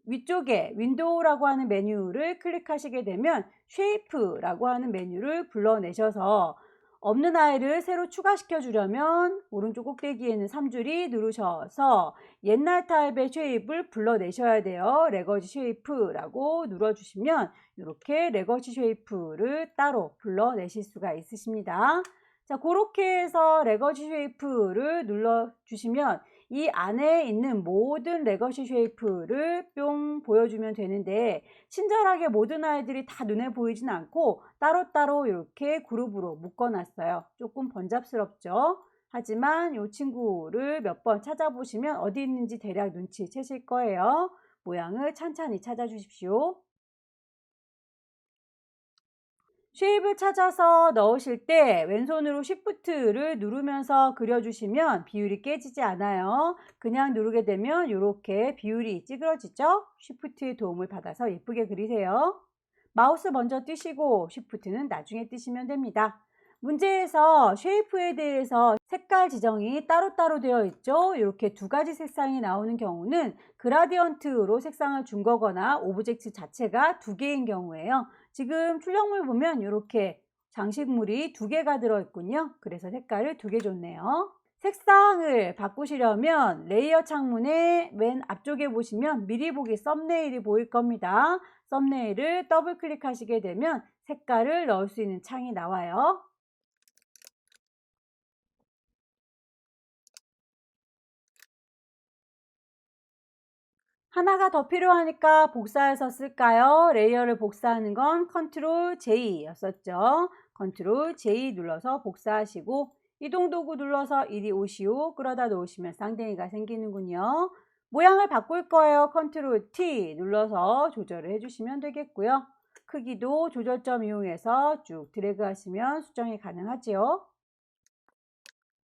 위쪽에 윈도우라고 하는 메뉴를 클릭하시게 되면 쉐이프라고 하는 메뉴를 불러내셔서 없는 아이를 새로 추가시켜 주려면 오른쪽 꼭대기에 있는 3줄이 누르셔서 옛날 타입의 쉐입을 불러내셔야 돼요. 레거시 쉐이프라고 눌러주시면 이렇게 레거시 쉐이프를 따로 불러내실 수가 있으십니다. 자, 그렇게 해서 레거시 쉐이프를 눌러주시면 이 안에 있는 모든 레거시 쉐이프를 뿅 보여주면 되는데 친절하게 모든 아이들이 다 눈에 보이진 않고 따로따로 이렇게 그룹으로 묶어놨어요. 조금 번잡스럽죠? 하지만 이 친구를 몇 번 찾아보시면 어디 있는지 대략 눈치채실 거예요. 모양을 찬찬히 찾아주십시오. 쉐입을 찾아서 넣으실 때 왼손으로 Shift를 누르면서 그려주시면 비율이 깨지지 않아요. 그냥 누르게 되면 이렇게 비율이 찌그러지죠. Shift의 도움을 받아서 예쁘게 그리세요. 마우스 먼저 띄시고 Shift는 나중에 띄시면 됩니다. 문제에서 쉐이프에 대해서 색깔 지정이 따로따로 되어 있죠. 이렇게 두 가지 색상이 나오는 경우는 그라디언트로 색상을 준 거거나 오브젝트 자체가 두 개인 경우예요. 지금 출력물 보면 이렇게 장식물이 두 개가 들어있군요. 그래서 색깔을 두 개 줬네요. 색상을 바꾸시려면 레이어 창문의 맨 앞쪽에 보시면 미리 보기 썸네일이 보일 겁니다. 썸네일을 더블 클릭하시게 되면 색깔을 넣을 수 있는 창이 나와요. 하나가 더 필요하니까 복사해서 쓸까요? 레이어를 복사하는 건 컨트롤 J 였었죠. 컨트롤 J 눌러서 복사하시고 이동 도구 눌러서 이리 오시오. 끌어다 놓으시면 쌍둥이가 생기는군요. 모양을 바꿀 거예요. 컨트롤 T 눌러서 조절을 해주시면 되겠고요. 크기도 조절점 이용해서 쭉 드래그 하시면 수정이 가능하지요.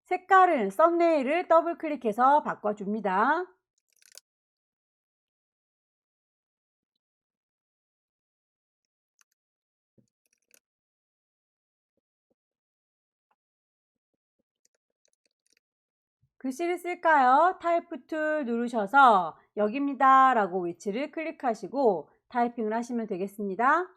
색깔은 썸네일을 더블 클릭해서 바꿔줍니다. 글씨를 쓸까요? 타이프 툴 누르셔서 여기입니다 라고 위치를 클릭하시고 타이핑을 하시면 되겠습니다.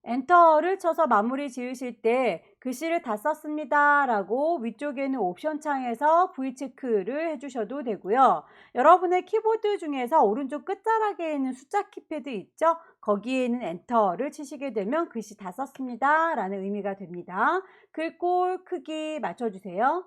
엔터를 쳐서 마무리 지으실 때 글씨를 다 썼습니다 라고 위쪽에 있는 옵션 창에서 V체크를 해주셔도 되고요. 여러분의 키보드 중에서 오른쪽 끝자락에 있는 숫자 키패드 있죠? 거기에 있는 엔터를 치시게 되면 글씨 다 썼습니다 라는 의미가 됩니다. 글꼴 크기 맞춰주세요.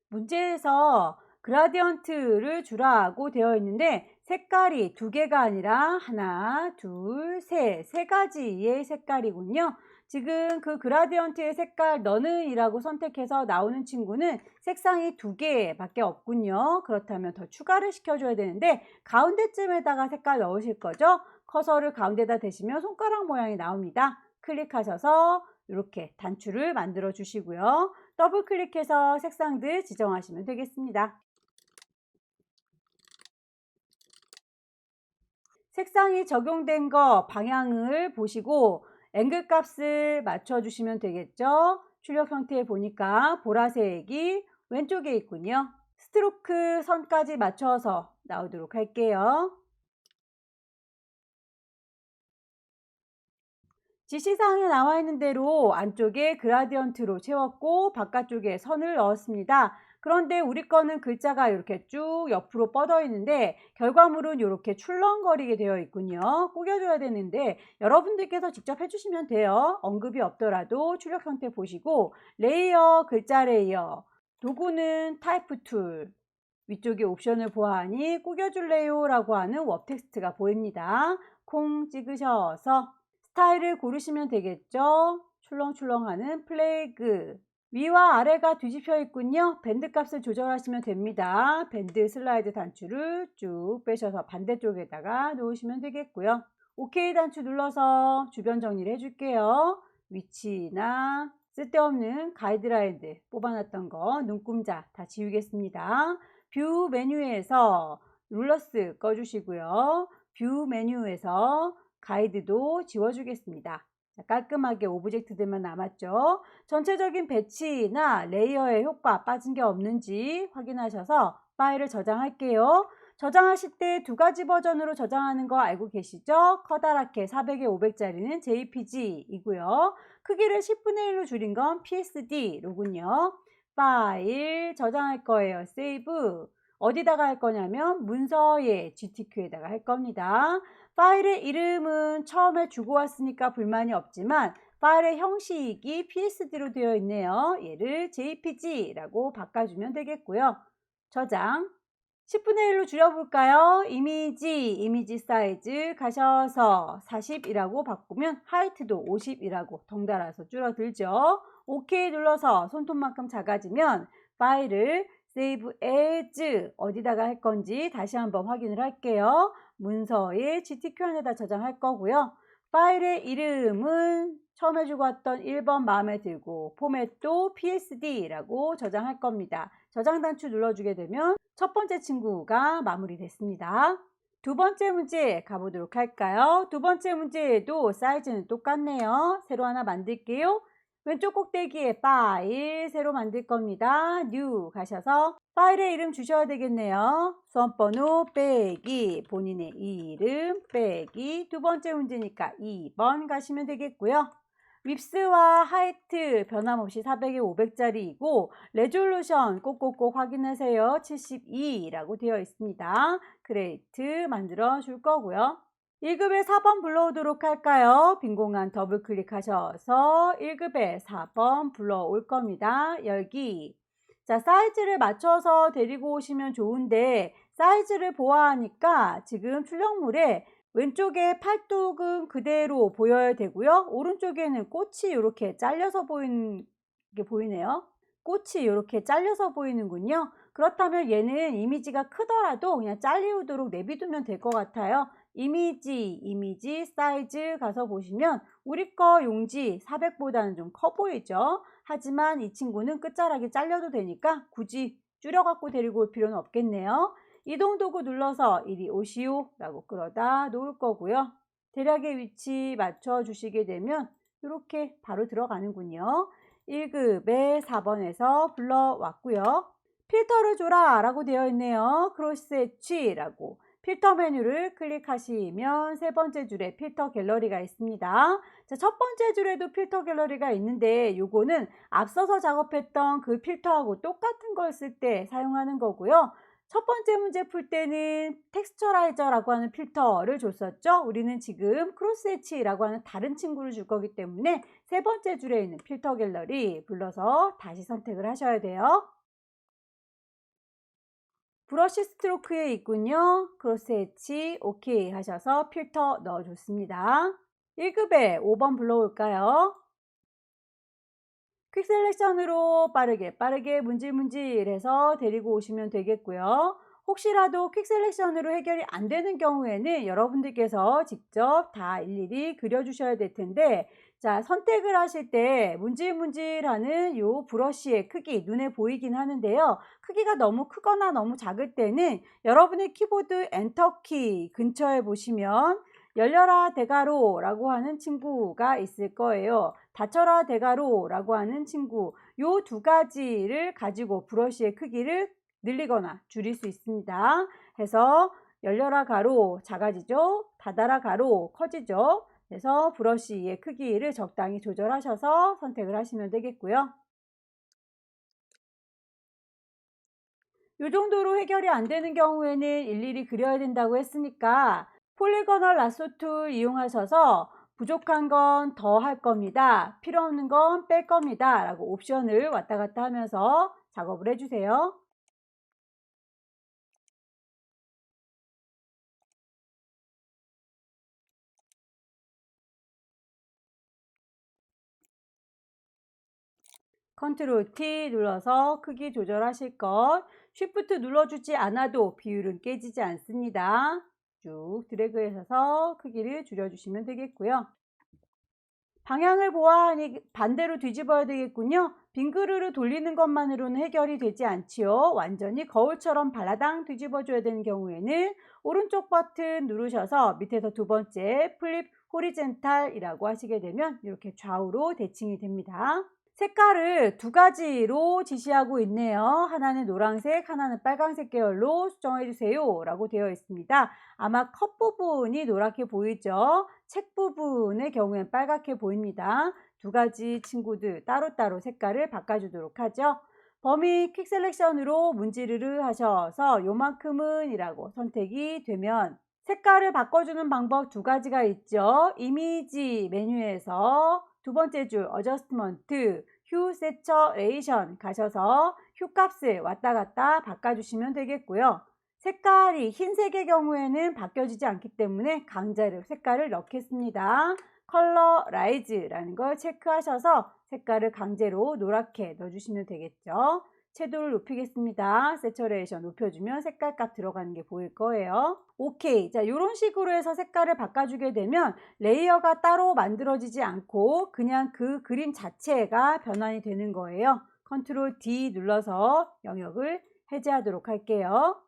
문제에서 그라디언트를 주라고 되어 있는데 색깔이 두 개가 아니라 하나, 둘, 세 가지의 색깔이군요. 지금 그 그라디언트의 색깔 너는 이라고 선택해서 나오는 친구는 색상이 두 개밖에 없군요. 그렇다면 더 추가를 시켜줘야 되는데 가운데쯤에다가 색깔 넣으실 거죠. 커서를 가운데다 대시면 손가락 모양이 나옵니다. 클릭하셔서 이렇게 단추를 만들어 주시고요. 더블 클릭해서 색상들 지정하시면 되겠습니다. 색상이 적용된 거 방향을 보시고 앵글 값을 맞춰 주시면 되겠죠. 출력 형태에 보니까 보라색이 왼쪽에 있군요. 스트로크 선까지 맞춰서 나오도록 할게요. 지시사항에 나와 있는 대로 안쪽에 그라디언트로 채웠고 바깥쪽에 선을 넣었습니다. 그런데 우리 거는 글자가 이렇게 쭉 옆으로 뻗어 있는데 결과물은 이렇게 출렁거리게 되어 있군요. 꾸겨줘야 되는데 여러분들께서 직접 해주시면 돼요. 언급이 없더라도 출력 형태 보시고 레이어, 글자 레이어, 도구는 타이프 툴, 위쪽에 옵션을 보아하니 꾸겨줄래요? 라고 하는 웹 텍스트가 보입니다. 콩 찍으셔서 스타일을 고르시면 되겠죠. 출렁출렁하는 플래그 위와 아래가 뒤집혀 있군요. 밴드 값을 조절하시면 됩니다. 밴드 슬라이드 단추를 쭉 빼셔서 반대쪽에다가 놓으시면 되겠고요. OK 단추 눌러서 주변 정리를 해줄게요. 위치나 쓸데없는 가이드라인들 뽑아놨던 거 눈금자 다 지우겠습니다. 뷰 메뉴에서 룰러스 꺼주시고요. 뷰 메뉴에서 가이드도 지워주겠습니다. 깔끔하게 오브젝트들만 남았죠. 전체적인 배치나 레이어의 효과 빠진 게 없는지 확인하셔서 파일을 저장할게요. 저장하실 때 두 가지 버전으로 저장하는 거 알고 계시죠? 커다랗게 400에 500짜리는 JPG이고요. 크기를 10분의 1로 줄인 건 PSD로군요. 파일 저장할 거예요. 세이브. 어디다가 할 거냐면 문서에 GTQ에다가 할 겁니다. 파일의 이름은 처음에 주고 왔으니까 불만이 없지만 파일의 형식이 PSD로 되어 있네요. 얘를 JPG라고 바꿔주면 되겠고요. 저장 10분의 1로 줄여볼까요? 이미지 사이즈 가셔서 40이라고 바꾸면 하이트도 50이라고 덩달아서 줄어들죠. OK 눌러서 손톱만큼 작아지면 파일을 Save as 어디다가 할 건지 다시 한번 확인을 할게요. 문서에 GTQ 안에다 저장할 거고요. 파일의 이름은 처음 해주고 왔던 1번 마음에 들고 포맷도 PSD라고 저장할 겁니다. 저장 단추 눌러주게 되면 첫 번째 친구가 마무리됐습니다. 두 번째 문제 가보도록 할까요? 두 번째 문제에도 사이즈는 똑같네요. 새로 하나 만들게요. 왼쪽 꼭대기에 파일 새로 만들 겁니다. New 가셔서 파일의 이름 주셔야 되겠네요. 수험번호 빼기 본인의 이름 빼기 두 번째 문제니까 2번 가시면 되겠고요. 립스와 하이트 변함없이 400에 500짜리이고 레졸루션 꼭꼭꼭 확인하세요. 72라고 되어 있습니다. 그레이트 만들어 줄 거고요. 1급에 4번 불러오도록 할까요? 빈 공간 더블 클릭하셔서 1급에 4번 불러올 겁니다. 열기. 자, 사이즈를 맞춰서 데리고 오시면 좋은데 사이즈를 보아하니까 지금 출력물에 왼쪽에 팔뚝은 그대로 보여야 되고요. 오른쪽에는 꽃이 이렇게 잘려서 보이는 게 보이네요. 꽃이 이렇게 잘려서 보이는군요. 그렇다면 얘는 이미지가 크더라도 그냥 잘리우도록 내비두면 될 것 같아요. 이미지 사이즈 가서 보시면 우리 거 용지 400보다는 좀 커 보이죠. 하지만 이 친구는 끝자락이 잘려도 되니까 굳이 줄여 갖고 데리고 올 필요는 없겠네요. 이동 도구 눌러서 이리 오시오 라고 끌어다 놓을 거고요. 대략의 위치 맞춰 주시게 되면 이렇게 바로 들어가는군요. 1급에 4번에서 불러왔고요. 필터를 줘라 라고 되어 있네요. 크로스 엣지라고. 필터 메뉴를 클릭하시면 세 번째 줄에 필터 갤러리가 있습니다. 자, 첫 번째 줄에도 필터 갤러리가 있는데 요거는 앞서서 작업했던 그 필터하고 똑같은 걸 쓸 때 사용하는 거고요. 첫 번째 문제 풀 때는 텍스처라이저라고 하는 필터를 줬었죠. 우리는 지금 크로스 엣지라고 하는 다른 친구를 줄 거기 때문에 세 번째 줄에 있는 필터 갤러리 불러서 다시 선택을 하셔야 돼요. 브러쉬 스트로크에 있군요. 크로스 엣지 오케이 하셔서 필터 넣어줬습니다. 1급에 5번 불러올까요? 퀵 셀렉션으로 빠르게 문질문질해서 데리고 오시면 되겠고요. 혹시라도 퀵 셀렉션으로 해결이 안 되는 경우에는 여러분들께서 직접 다 일일이 그려주셔야 될 텐데, 자, 선택을 하실 때 문질문질하는 요 브러쉬의 크기 눈에 보이긴 하는데요. 크기가 너무 크거나 너무 작을 때는 여러분의 키보드 엔터키 근처에 보시면 열려라 대가로 라고 하는 친구가 있을 거예요. 닫혀라 대가로 라고 하는 친구, 요 두 가지를 가지고 브러쉬의 크기를 늘리거나 줄일 수 있습니다. 해서 열려라 가로 작아지죠. 닫아라 가로 커지죠. 그래서 브러쉬의 크기를 적당히 조절하셔서 선택을 하시면 되겠고요. 이 정도로 해결이 안 되는 경우에는 일일이 그려야 된다고 했으니까 폴리거널 라sso 툴 이용하셔서 부족한 건 더 할 겁니다. 필요 없는 건 뺄 겁니다. 라고 옵션을 왔다 갔다 하면서 작업을 해주세요. 컨트롤 T 눌러서 크기 조절하실 것. 쉬프트 눌러주지 않아도 비율은 깨지지 않습니다. 쭉 드래그해서 크기를 줄여주시면 되겠고요. 방향을 보아하니 반대로 뒤집어야 되겠군요. 빙그르르 돌리는 것만으로는 해결이 되지 않지요. 완전히 거울처럼 발라당 뒤집어줘야 되는 경우에는 오른쪽 버튼 누르셔서 밑에서 두 번째 플립 호리젠탈이라고 하시게 되면 이렇게 좌우로 대칭이 됩니다. 색깔을 두 가지로 지시하고 있네요. 하나는 노란색, 하나는 빨간색 계열로 수정해 주세요 라고 되어 있습니다. 아마 컵 부분이 노랗게 보이죠. 책 부분의 경우엔 빨갛게 보입니다. 두 가지 친구들 따로따로 색깔을 바꿔주도록 하죠. 범위 퀵 셀렉션으로 문지르르 하셔서 요만큼은 이라고 선택이 되면 색깔을 바꿔주는 방법 두 가지가 있죠. 이미지 메뉴에서 두 번째 줄 어저스트먼트 휴 세처레이션 가셔서 휴 값을 왔다 갔다 바꿔주시면 되겠고요. 색깔이 흰색의 경우에는 바뀌어지지 않기 때문에 강제로 색깔을 넣겠습니다. 컬러 라이즈라는 걸 체크하셔서 색깔을 강제로 노랗게 넣어주시면 되겠죠. 채도를 높이겠습니다. 세처레이션 높여주면 색깔값 들어가는 게 보일 거예요. 오케이. 자, 이런 식으로 해서 색깔을 바꿔주게 되면 레이어가 따로 만들어지지 않고 그냥 그 그림 자체가 변환이 되는 거예요. 컨트롤 D 눌러서 영역을 해제하도록 할게요.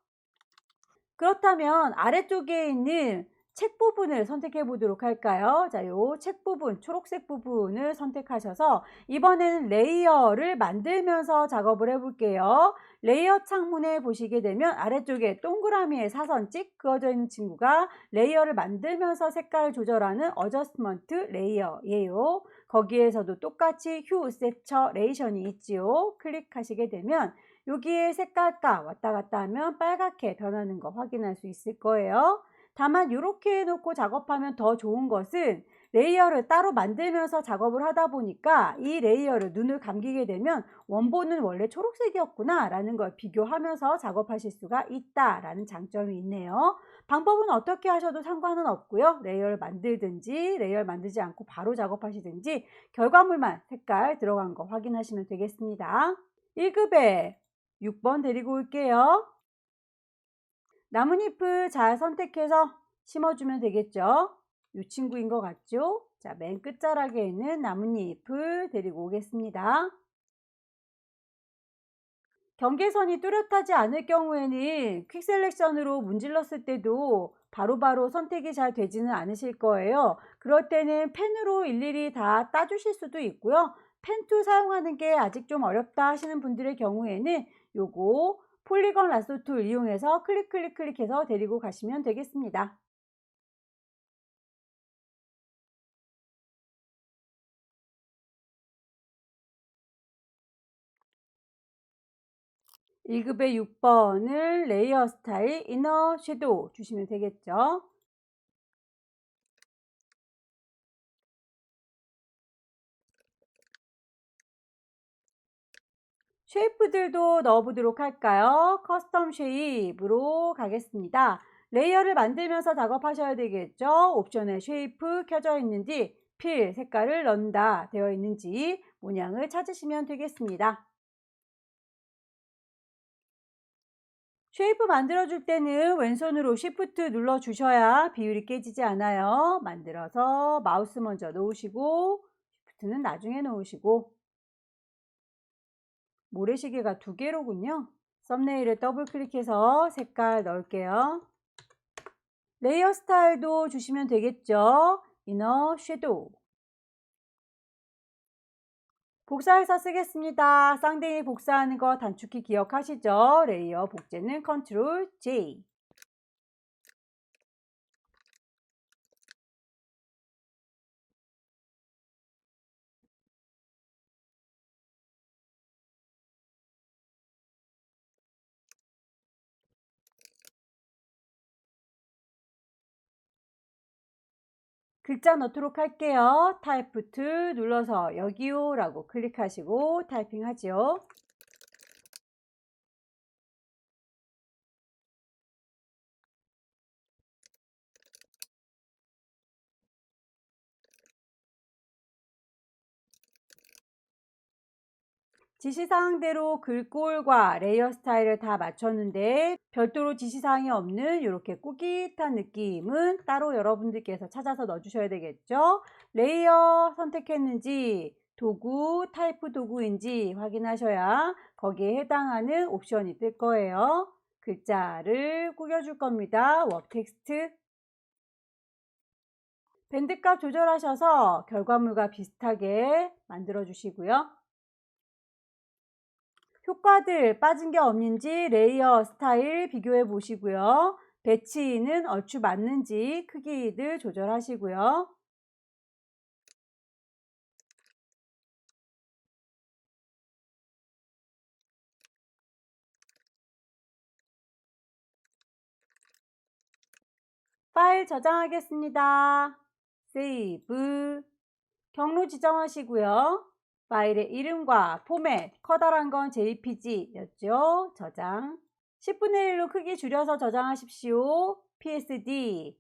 그렇다면 아래쪽에 있는 책 부분을 선택해 보도록 할까요? 자, 요 책 부분, 초록색 부분을 선택하셔서 이번에는 레이어를 만들면서 작업을 해 볼게요. 레이어 창문에 보시게 되면 아래쪽에 동그라미에 사선 찍 그어져 있는 친구가 레이어를 만들면서 색깔을 조절하는 어저스먼트 레이어예요. 거기에서도 똑같이 휴 세처레이션이 있지요. 클릭하시게 되면 여기에 색깔값 왔다 갔다 하면 빨갛게 변하는 거 확인할 수 있을 거예요. 다만 이렇게 해놓고 작업하면 더 좋은 것은 레이어를 따로 만들면서 작업을 하다 보니까 이 레이어를 눈을 감기게 되면 원본은 원래 초록색이었구나 라는 걸 비교하면서 작업하실 수가 있다 라는 장점이 있네요. 방법은 어떻게 하셔도 상관은 없고요. 레이어를 만들든지 레이어를 만들지 않고 바로 작업하시든지 결과물만 색깔 들어간 거 확인하시면 되겠습니다. 1급에 6번 데리고 올게요. 나뭇잎을 잘 선택해서 심어주면 되겠죠. 이 친구인 것 같죠? 자, 맨 끝자락에 있는 나뭇잎을 데리고 오겠습니다. 경계선이 뚜렷하지 않을 경우에는 퀵 셀렉션으로 문질렀을 때도 바로바로 선택이 잘 되지는 않으실 거예요. 그럴 때는 펜으로 일일이 다 따주실 수도 있고요. 펜2 사용하는 게 아직 좀 어렵다 하시는 분들의 경우에는 요거 폴리건 라소 툴 이용해서 클릭해서 데리고 가시면 되겠습니다. (1급의) 6번을 레이어 스타일 이너 섀도우 주시면 되겠죠. 쉐이프들도 넣어보도록 할까요? 커스텀 쉐입으로 가겠습니다. 레이어를 만들면서 작업하셔야 되겠죠. 옵션에 쉐이프 켜져 있는지 필 색깔을 넣는다 되어 있는지 모양을 찾으시면 되겠습니다. 쉐이프 만들어줄 때는 왼손으로 Shift 눌러 주셔야 비율이 깨지지 않아요. 만들어서 마우스 먼저 놓으시고 Shift는 나중에 놓으시고 모래시계가 2개로군요. 썸네일을 더블 클릭해서 색깔 넣을게요. 레이어 스타일도 주시면 되겠죠. 이너 섀도우. 복사해서 쓰겠습니다. 쌍둥이 복사하는 거 단축키 기억하시죠? 레이어 복제는 컨트롤 J. 글자 넣도록 할게요. 타이프 툴 눌러서 여기요 라고 클릭하시고 타이핑 하지요. 지시사항대로 글꼴과 레이어 스타일을 다 맞췄는데 별도로 지시사항이 없는 이렇게 꾸깃한 느낌은 따로 여러분들께서 찾아서 넣어주셔야 되겠죠. 레이어 선택했는지 도구, 타이프 도구인지 확인하셔야 거기에 해당하는 옵션이 뜰 거예요. 글자를 꾸겨줄 겁니다. 워 텍스트. 밴드값 조절하셔서 결과물과 비슷하게 만들어 주시고요. 효과들 빠진 게 없는지 레이어 스타일 비교해 보시고요. 배치는 얼추 맞는지 크기들 조절하시고요. 파일 저장하겠습니다. 세이브. 경로 지정하시고요. 파일의 이름과 포맷, 커다란 건 JPG였죠. 저장. 10분의 1로 크기 줄여서 저장하십시오. PSD.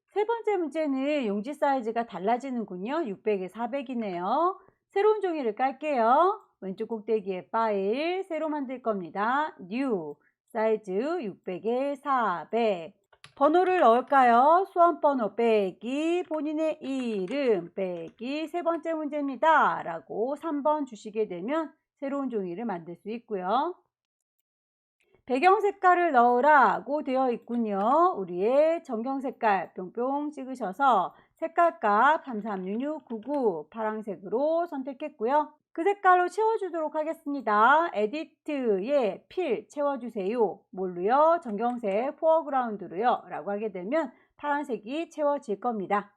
세 번째 문제는 용지 사이즈가 달라지는군요. 600에 400이네요. 새로운 종이를 깔게요. 왼쪽 꼭대기에 파일, 새로 만들 겁니다. New, 사이즈 600에 400. 번호를 넣을까요? 수험번호 빼기 본인의 이름 빼기 세 번째 문제입니다. 라고 3번 주시게 되면 새로운 종이를 만들 수 있고요. 배경 색깔을 넣으라고 되어 있군요. 우리의 전경 색깔 뿅뿅 찍으셔서 색깔값 336699 파란색으로 선택했고요. 그 색깔로 채워주도록 하겠습니다. 에디트에 필 채워주세요. 뭘로요? 전경색 포어그라운드로요. 라고 하게 되면 파란색이 채워질 겁니다.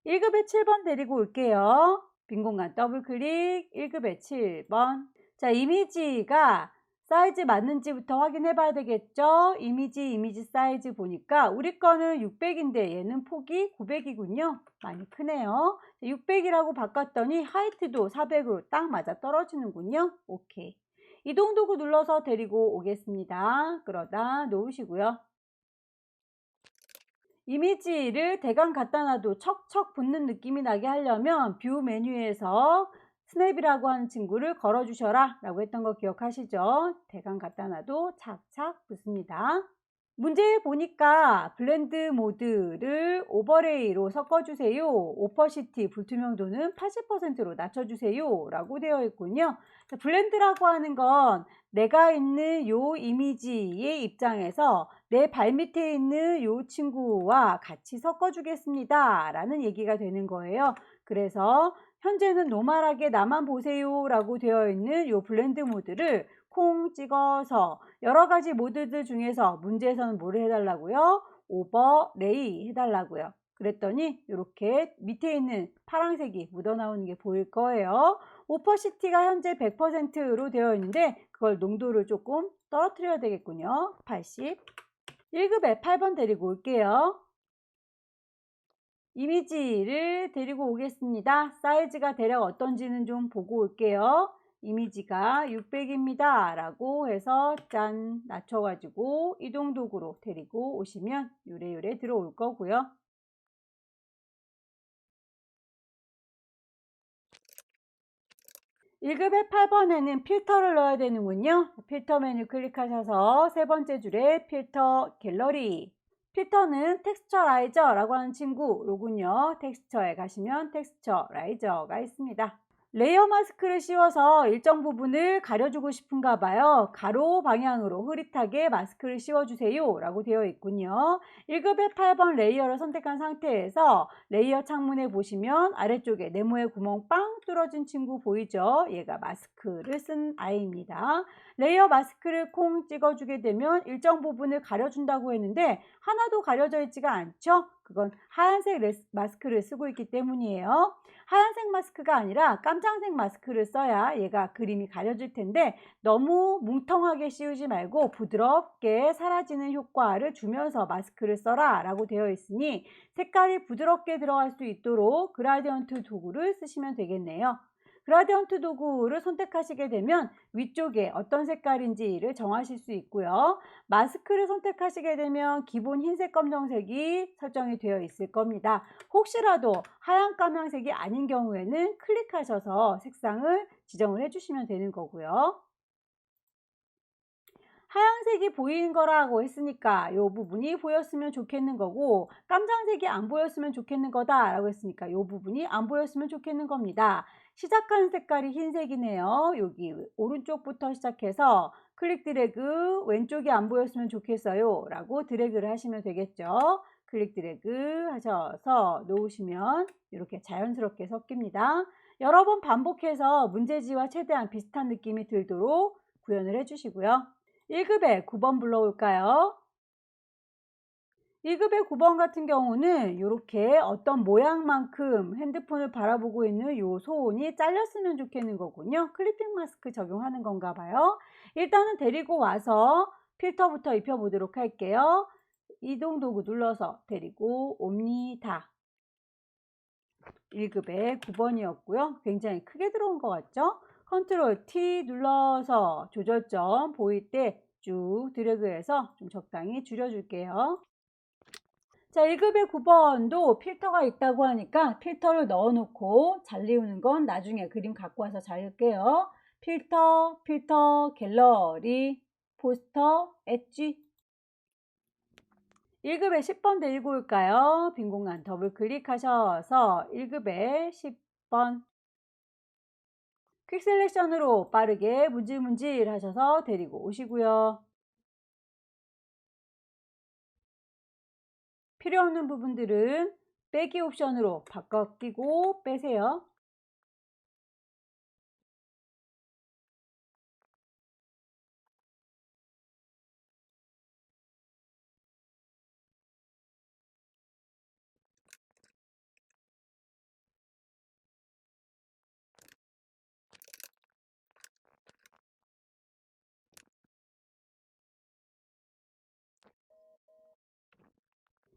1급에 7번 데리고 올게요. 빈 공간 더블클릭 1급에 7번. 자, 이미지가 사이즈 맞는지부터 확인해 봐야 되겠죠. 이미지 사이즈 보니까 우리 거는 600인데 얘는 폭이 900이군요. 많이 크네요. 600이라고 바꿨더니 하이트도 400으로 딱 맞아 떨어지는군요. 오케이. 이동 도구 눌러서 데리고 오겠습니다. 그러다 놓으시고요. 이미지를 대강 갖다 놔도 척척 붙는 느낌이 나게 하려면 뷰 메뉴에서 스냅이라고 하는 친구를 걸어 주셔라 라고 했던 거 기억하시죠? 대강 갖다 놔도 착착 붙습니다. 문제 보니까 블렌드 모드를 오버레이로 섞어주세요. 오퍼시티 불투명도는 80%로 낮춰주세요 라고 되어 있군요. 블렌드라고 하는 건 내가 있는 요 이미지의 입장에서 내 발밑에 있는 요 친구와 같이 섞어주겠습니다 라는 얘기가 되는 거예요. 그래서 현재는 노멀하게 나만 보세요 라고 되어 있는 요 블렌드 모드를 콩 찍어서 여러 가지 모드들 중에서 문제에서는 뭐를 해달라고요? 오버레이 해달라고요. 그랬더니 이렇게 밑에 있는 파란색이 묻어나오는 게 보일 거예요. 오퍼시티가 현재 100%로 되어 있는데 그걸 농도를 조금 떨어뜨려야 되겠군요. 80. 1급에 8번 데리고 올게요. 이미지를 데리고 오겠습니다. 사이즈가 대략 어떤지는 좀 보고 올게요. 이미지가 600입니다 라고 해서 짠 낮춰가지고 이동 도구로 데리고 오시면 요래요래 들어올 거고요. (1급의) 8번에는 필터를 넣어야 되는군요. 필터 메뉴 클릭하셔서 세 번째 줄에 필터 갤러리, 필터는 텍스처라이저라고 하는 친구로군요. 텍스처에 가시면 텍스처라이저가 있습니다. 레이어 마스크를 씌워서 일정 부분을 가려주고 싶은가 봐요. 가로 방향으로 흐릿하게 마스크를 씌워주세요 라고 되어 있군요. 1급의 8번 레이어를 선택한 상태에서 레이어 창문에 보시면 아래쪽에 네모의 구멍 빵 뚫어진 친구 보이죠? 얘가 마스크를 쓴 아이입니다. 레이어 마스크를 콩 찍어주게 되면 일정 부분을 가려준다고 했는데 하나도 가려져 있지가 않죠? 그건 하얀색 마스크를 쓰고 있기 때문이에요. 하얀색 마스크가 아니라 깜장색 마스크를 써야 얘가 그림이 가려질 텐데 너무 뭉텅하게 씌우지 말고 부드럽게 사라지는 효과를 주면서 마스크를 써라 라고 되어 있으니 색깔이 부드럽게 들어갈 수 있도록 그라디언트 도구를 쓰시면 되겠네요. 그라디언트 도구를 선택하시게 되면 위쪽에 어떤 색깔인지를 정하실 수 있고요. 마스크를 선택하시게 되면 기본 흰색 검정색이 설정이 되어 있을 겁니다. 혹시라도 하얀 까만색이 아닌 경우에는 클릭하셔서 색상을 지정을 해주시면 되는 거고요. 하얀색이 보이는 거라고 했으니까 이 부분이 보였으면 좋겠는 거고 깜장색이 안 보였으면 좋겠는 거다 라고 했으니까 이 부분이 안 보였으면 좋겠는 겁니다. 시작하는 색깔이 흰색이네요. 여기 오른쪽부터 시작해서 클릭 드래그 왼쪽이 안 보였으면 좋겠어요 라고 드래그를 하시면 되겠죠. 클릭 드래그 하셔서 놓으시면 이렇게 자연스럽게 섞입니다. 여러 번 반복해서 문제지와 최대한 비슷한 느낌이 들도록 구현을 해주시고요. 1급에 9번 불러올까요? 1급의 9번 같은 경우는 이렇게 어떤 모양만큼 핸드폰을 바라보고 있는 요 소원이 잘렸으면 좋겠는 거군요. 클리핑 마스크 적용하는 건가 봐요. 일단은 데리고 와서 필터부터 입혀보도록 할게요. 이동 도구 눌러서 데리고 옵니다. 1급의 9번이었고요. 굉장히 크게 들어온 것 같죠? 컨트롤 T 눌러서 조절점 보일 때 쭉 드래그해서 좀 적당히 줄여줄게요. 자, 1급의 9번도 필터가 있다고 하니까 필터를 넣어 놓고 잘리우는 건 나중에 그림 갖고 와서 잘릴게요. 필터, 갤러리, 포스터, 엣지. 1급의 10번 데리고 올까요? 빈 공간 더블 클릭하셔서 1급의 10번 퀵 셀렉션으로 빠르게 문질문질 하셔서 데리고 오시고요. 필요 없는 부분들은 빼기 옵션으로 바꿔 끼고 빼세요.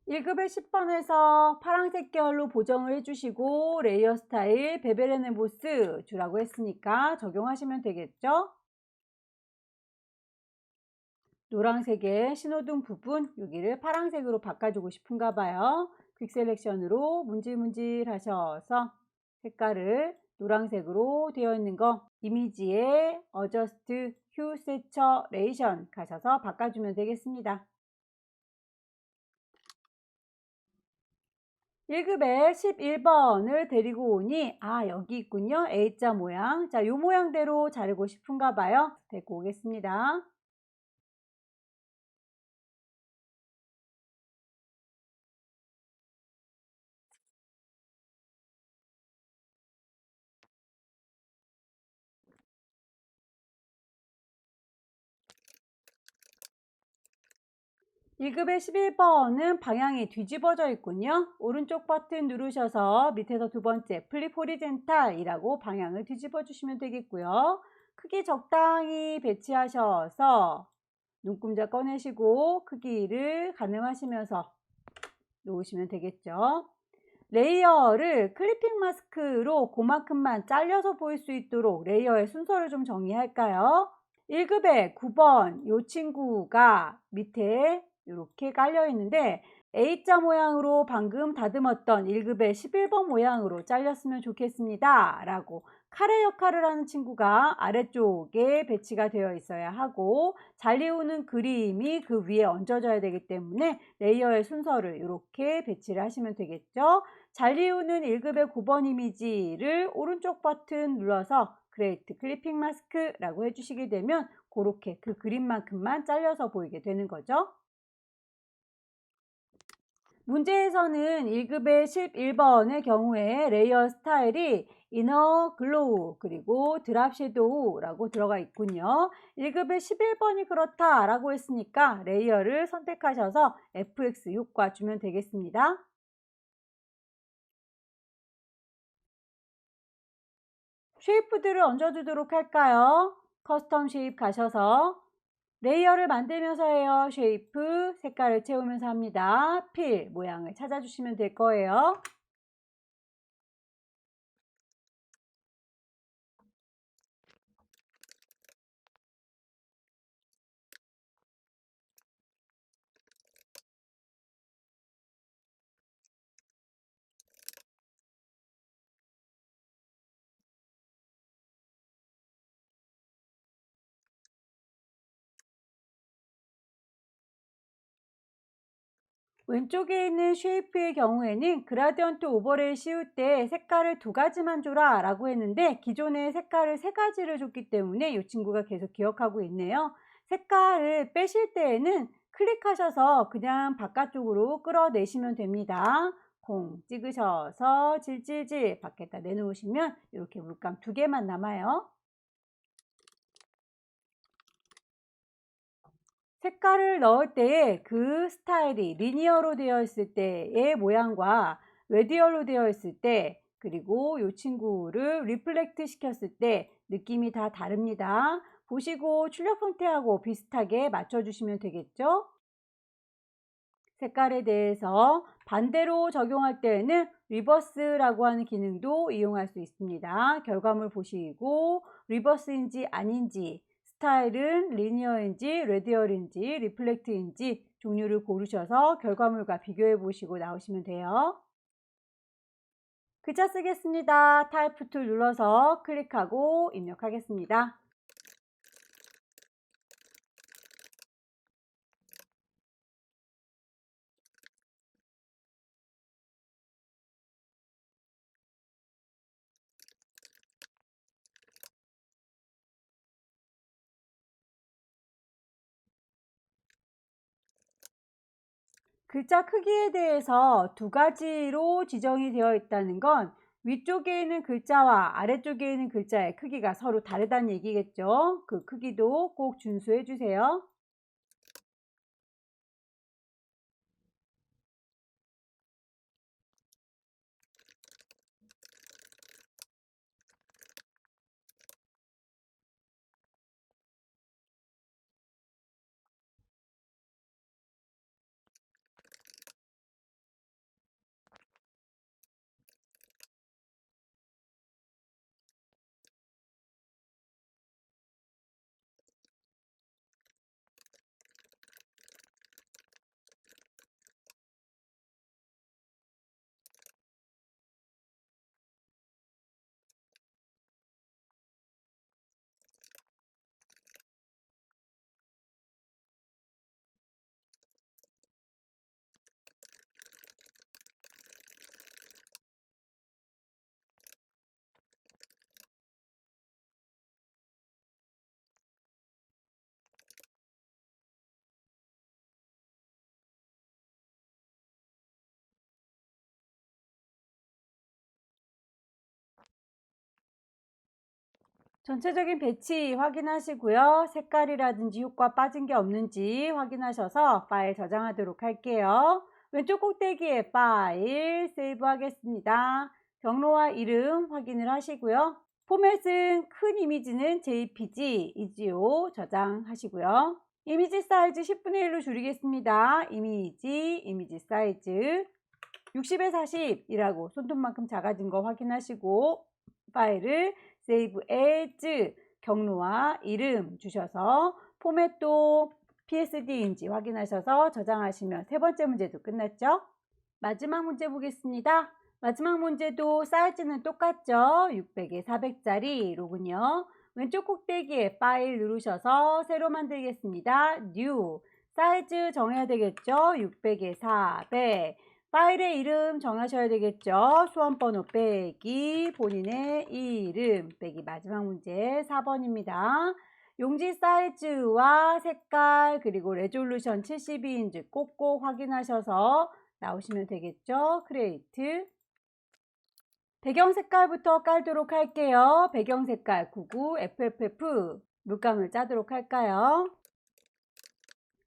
일 1급의 10번에서 파란색 계열로 보정을 해주시고 레이어 스타일 베벨 앤 보스 주라고 했으니까 적용하시면 되겠죠. 노란색의 신호등 부분 여기를 파란색으로 바꿔주고 싶은가 봐요. 퀵 셀렉션으로 문질문질 하셔서 색깔을 노란색으로 되어 있는 거 이미지에 어저스트 휴 세처레이션 가셔서 바꿔주면 되겠습니다. 1급의 11번을 데리고 오니 여기 있군요. A자 모양. 자, 요 모양대로 자르고 싶은가 봐요. 데리고 오겠습니다. 일 1급의 11번은 방향이 뒤집어져 있군요. 오른쪽 버튼 누르셔서 밑에서 두 번째 플립 호리젠탈이라고 방향을 뒤집어 주시면 되겠고요. 크기 적당히 배치하셔서 눈금자 꺼내시고 크기를 가늠하시면서 놓으시면 되겠죠. 레이어를 클리핑 마스크로 그만큼만 잘려서 보일 수 있도록 레이어의 순서를 좀 정리할까요? 1급의 9번 이 친구가 밑에 이렇게 깔려 있는데 A자 모양으로 방금 다듬었던 1급의 11번 모양으로 잘렸으면 좋겠습니다 라고 카레 역할을 하는 친구가 아래쪽에 배치가 되어 있어야 하고 잘리우는 그림이 그 위에 얹어져야 되기 때문에 레이어의 순서를 이렇게 배치를 하시면 되겠죠. 잘리우는 1급의 9번 이미지를 오른쪽 버튼 눌러서 크리에이트 클리핑 마스크라고 해주시게 되면 그렇게 그 그림만큼만 잘려서 보이게 되는 거죠. 문제에서는 1급의 11번의 경우에 레이어 스타일이 이너 글로우 그리고 드랍 섀도우라고 들어가 있군요. 1급의 11번이 그렇다라고 했으니까 레이어를 선택하셔서 FX 효과 주면 되겠습니다. 쉐이프들을 얹어주도록 할까요? 커스텀 쉐입 가셔서 레이어를 만들면서 해요. 쉐이프 색깔을 채우면서 합니다. 필 모양을 찾아주시면 될 거예요. 왼쪽에 있는 쉐이프의 경우에는 그라디언트 오버레이 씌울 때 색깔을 2가지만 줘라 라고 했는데 기존에 색깔을 3가지를 줬기 때문에 이 친구가 계속 기억하고 있네요. 색깔을 빼실 때에는 클릭하셔서 그냥 바깥쪽으로 끌어내시면 됩니다. 공 찍으셔서 질질질 밖에다 내놓으시면 이렇게 물감 2개만 남아요. 색깔을 넣을 때에 그 스타일이 리니어로 되어 있을 때의 모양과 레디얼로 되어 있을 때 그리고 이 친구를 리플렉트 시켰을 때 느낌이 다 다릅니다. 보시고 출력 형태하고 비슷하게 맞춰주시면 되겠죠? 색깔에 대해서 반대로 적용할 때에는 리버스라고 하는 기능도 이용할 수 있습니다. 결과물 보시고 리버스인지 아닌지 스타일은 리니어인지 레디얼인지 리플렉트인지 종류를 고르셔서 결과물과 비교해 보시고 나오시면 돼요. 글자 쓰겠습니다. 타이프 툴 눌러서 클릭하고 입력하겠습니다. 글자 크기에 대해서 두 가지로 지정이 되어 있다는 건 위쪽에 있는 글자와 아래쪽에 있는 글자의 크기가 서로 다르다는 얘기겠죠. 그 크기도 꼭 준수해 주세요. 전체적인 배치 확인하시고요. 색깔이라든지 효과 빠진 게 없는지 확인하셔서 파일 저장하도록 할게요. 왼쪽 꼭대기에 파일 세이브 하겠습니다. 경로와 이름 확인을 하시고요. 포맷은 큰 이미지는 JPG, 이지오 저장하시고요. 이미지 사이즈 10분의 1로 줄이겠습니다. 이미지 사이즈 60에 40이라고 손톱만큼 작아진 거 확인하시고 파일을 세이브 에즈 경로와 이름 주셔서 포맷도 PSD인지 확인하셔서 저장하시면 세 번째 문제도 끝났죠. 마지막 문제 보겠습니다. 마지막 문제도 사이즈는 똑같죠. 600에 400짜리로군요. 왼쪽 꼭대기에 파일 누르셔서 새로 만들겠습니다. New 사이즈 정해야 되겠죠. 600에 400 파일의 이름 정하셔야 되겠죠. 수험번호 빼기 본인의 이름 빼기 마지막 문제 4번입니다. 용지 사이즈와 색깔 그리고 레졸루션 72인지 꼭꼭 확인하셔서 나오시면 되겠죠. 크리에이트 배경 색깔부터 깔도록 할게요. 배경 색깔 99 FFF 물감을 짜도록 할까요?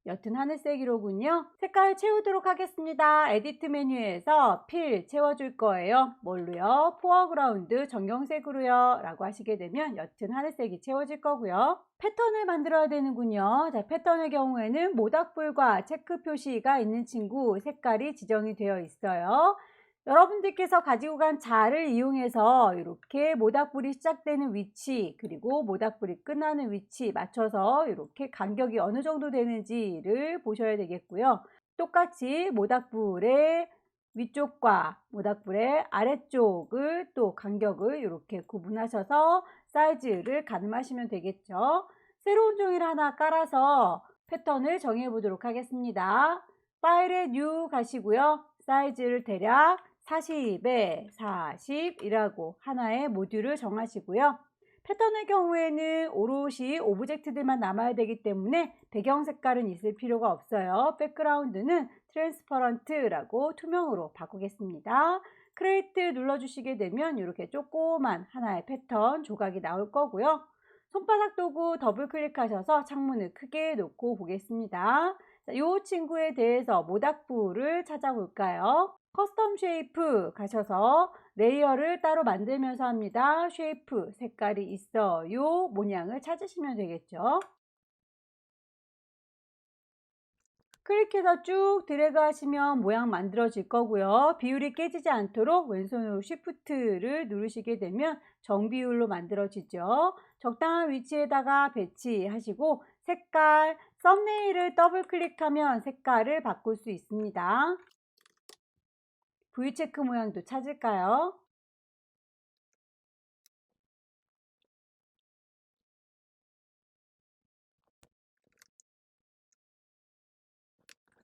옅은 하늘색이로군요. 색깔 채우도록 하겠습니다. 에디트 메뉴에서 필 채워줄 거예요. 뭘로요? 포어그라운드 정경색으로요 라고 하시게 되면 옅은 하늘색이 채워질 거고요. 패턴을 만들어야 되는군요. 자, 패턴의 경우에는 모닥불과 체크 표시가 있는 친구 색깔이 지정이 되어 있어요. 여러분들께서 가지고 간 자를 이용해서 이렇게 모닥불이 시작되는 위치 그리고 모닥불이 끝나는 위치 맞춰서 이렇게 간격이 어느 정도 되는지를 보셔야 되겠고요. 똑같이 모닥불의 위쪽과 모닥불의 아래쪽을 또 간격을 이렇게 구분하셔서 사이즈를 가늠하시면 되겠죠. 새로운 종이를 하나 깔아서 패턴을 정해 보도록 하겠습니다. 파일에 뉴 가시고요. 사이즈를 대략 40에 40이라고 하나의 모듈을 정하시고요. 패턴의 경우에는 오롯이 오브젝트들만 남아야 되기 때문에 배경 색깔은 있을 필요가 없어요. 백그라운드는 트랜스퍼런트라고 투명으로 바꾸겠습니다. 크리에이트 눌러주시게 되면 이렇게 조그만 하나의 패턴 조각이 나올 거고요. 손바닥 도구 더블 클릭하셔서 창문을 크게 놓고 보겠습니다. 이 친구에 대해서 모닥불을 찾아볼까요? 커스텀 쉐이프 가셔서 레이어를 따로 만들면서 합니다. 쉐이프 색깔이 있어요. 모양을 찾으시면 되겠죠. 클릭해서 쭉 드래그 하시면 모양 만들어질 거고요. 비율이 깨지지 않도록 왼손으로 쉬프트를 누르시게 되면 정비율로 만들어지죠. 적당한 위치에다가 배치하시고 색깔 썸네일을 더블 클릭하면 색깔을 바꿀 수 있습니다. V체크 모양도 찾을까요?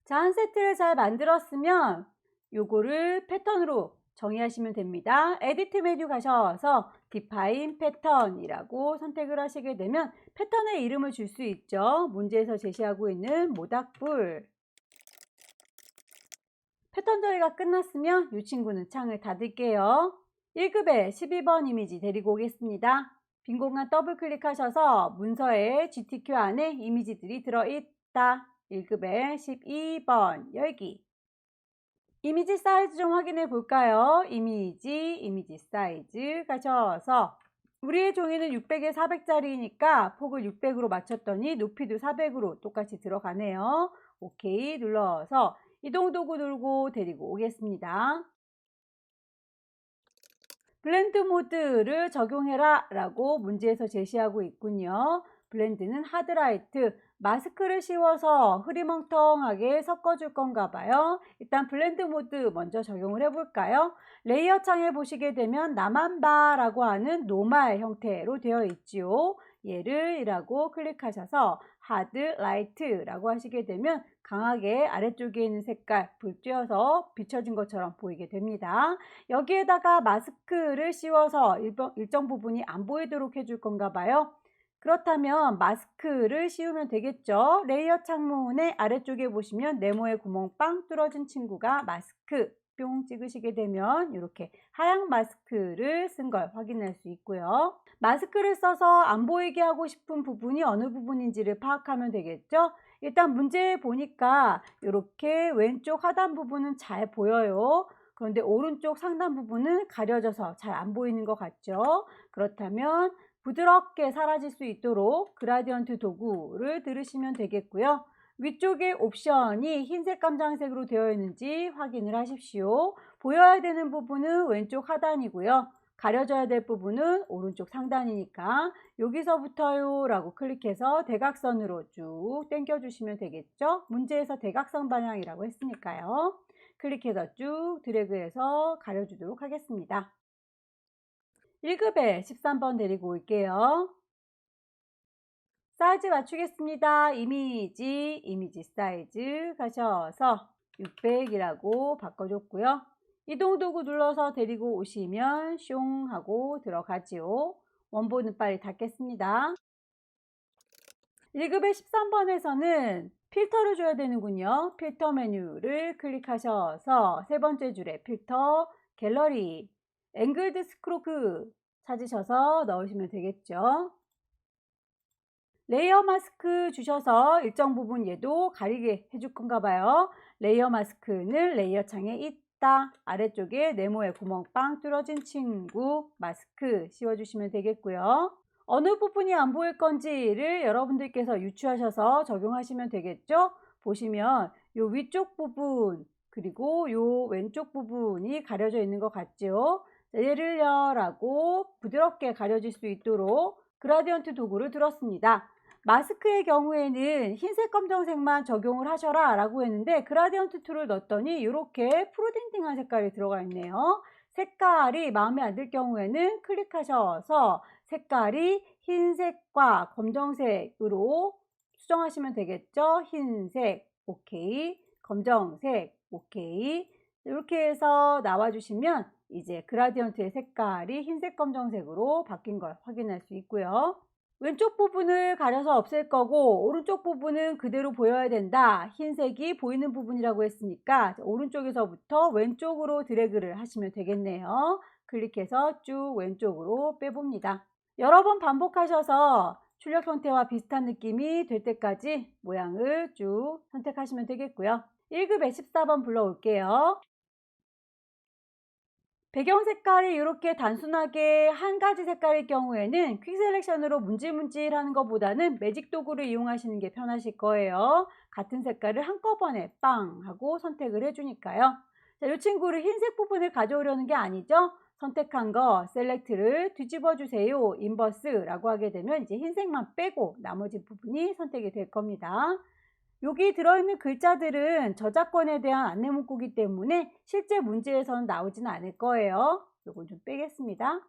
자, 한 세트를 잘 만들었으면 요거를 패턴으로 정의하시면 됩니다. 에디트 메뉴 가셔서 디파인 패턴이라고 선택을 하시게 되면 패턴의 이름을 줄 수 있죠. 문제에서 제시하고 있는 모닥불. 패턴 처리가 끝났으면 이 친구는 창을 닫을게요. 1급에 12번 이미지 데리고 오겠습니다. 빈 공간 더블 클릭하셔서 문서에 GTQ 안에 이미지들이 들어있다. 1급에 12번 열기. 이미지 사이즈 좀 확인해 볼까요? 이미지 사이즈 가셔서 우리의 종이는 600에 400짜리니까 폭을 600으로 맞췄더니 높이도 400으로 똑같이 들어가네요. 오케이 눌러서 이동 도구 들고 데리고 오겠습니다. 블렌드 모드를 적용해라 라고 문제에서 제시하고 있군요. 블렌드는 하드라이트, 마스크를 씌워서 흐리멍텅하게 섞어줄 건가 봐요. 일단 블렌드 모드 먼저 적용을 해볼까요? 레이어 창에 보시게 되면 나만 봐 라고 하는 노말 형태로 되어 있지요. 얘를 이라고 클릭하셔서 하드라이트라고 하시게 되면 강하게 아래쪽에 있는 색깔 불 쬐어서 비춰진 것처럼 보이게 됩니다. 여기에다가 마스크를 씌워서 일정 부분이 안 보이도록 해줄 건가 봐요. 그렇다면 마스크를 씌우면 되겠죠. 레이어 창문의 아래쪽에 보시면 네모의 구멍 빵 뚫어진 친구가 마스크 뿅 찍으시게 되면 이렇게 하얀 마스크를 쓴 걸 확인할 수 있고요. 마스크를 써서 안 보이게 하고 싶은 부분이 어느 부분인지를 파악하면 되겠죠. 일단 문제 보니까 이렇게 왼쪽 하단 부분은 잘 보여요. 그런데 오른쪽 상단 부분은 가려져서 잘 안 보이는 것 같죠. 그렇다면 부드럽게 사라질 수 있도록 그라디언트 도구를 들으시면 되겠고요. 위쪽에 옵션이 흰색 깜장색으로 되어 있는지 확인을 하십시오. 보여야 되는 부분은 왼쪽 하단이고요. 가려져야 될 부분은 오른쪽 상단이니까 여기서부터요 라고 클릭해서 대각선으로 쭉 당겨 주시면 되겠죠. 문제에서 대각선 방향이라고 했으니까요. 클릭해서 쭉 드래그해서 가려주도록 하겠습니다. 1급에 13번 데리고 올게요. 사이즈 맞추겠습니다. 이미지 사이즈 가셔서 600이라고 바꿔줬고요. 이동 도구 눌러서 데리고 오시면 숑 하고 들어가지요. 원본은 빨리 닫겠습니다. 1급의 13번에서는 필터를 줘야 되는군요. 필터 메뉴를 클릭하셔서 세 번째 줄에 필터, 갤러리, 앵글드 스크로크 찾으셔서 넣으시면 되겠죠. 레이어 마스크 주셔서 일정 부분 얘도 가리게 해줄 건가 봐요. 레이어 마스크는 레이어 창에 있다. 아래쪽에 네모의 구멍 빵 뚫어진 친구 마스크 씌워주시면 되겠고요. 어느 부분이 안 보일 건지를 여러분들께서 유추하셔서 적용하시면 되겠죠. 보시면 요 위쪽 부분 그리고 요 왼쪽 부분이 가려져 있는 것 같죠. 얘를요 라고 부드럽게 가려질 수 있도록 그라디언트 도구를 들었습니다. 마스크의 경우에는 흰색 검정색만 적용을 하셔라 라고 했는데 그라디언트 툴을 넣었더니 이렇게 푸르딩딩한 색깔이 들어가 있네요. 색깔이 마음에 안 들 경우에는 클릭하셔서 색깔이 흰색과 검정색으로 수정하시면 되겠죠. 흰색 오케이, 검정색 오케이. 이렇게 해서 나와주시면 이제 그라디언트의 색깔이 흰색 검정색으로 바뀐 걸 확인할 수 있고요. 왼쪽 부분을 가려서 없앨 거고 오른쪽 부분은 그대로 보여야 된다. 흰색이 보이는 부분이라고 했으니까 오른쪽에서부터 왼쪽으로 드래그를 하시면 되겠네요. 클릭해서 쭉 왼쪽으로 빼봅니다. 여러 번 반복하셔서 출력 형태와 비슷한 느낌이 될 때까지 모양을 쭉 선택하시면 되겠고요. 1급에 14번 불러올게요. 배경 색깔이 이렇게 단순하게 한 가지 색깔일 경우에는 퀵 셀렉션으로 문질문질하는 것보다는 매직 도구를 이용하시는 게 편하실 거예요. 같은 색깔을 한꺼번에 빵 하고 선택을 해주니까요. 자, 이 친구를 흰색 부분을 가져오려는 게 아니죠. 선택한 거 셀렉트를 뒤집어 주세요. 인버스라고 하게 되면 이제 흰색만 빼고 나머지 부분이 선택이 될 겁니다. 여기 들어있는 글자들은 저작권에 대한 안내 문구이기 때문에 실제 문제에서는 나오지는 않을 거예요. 이건 좀 빼겠습니다.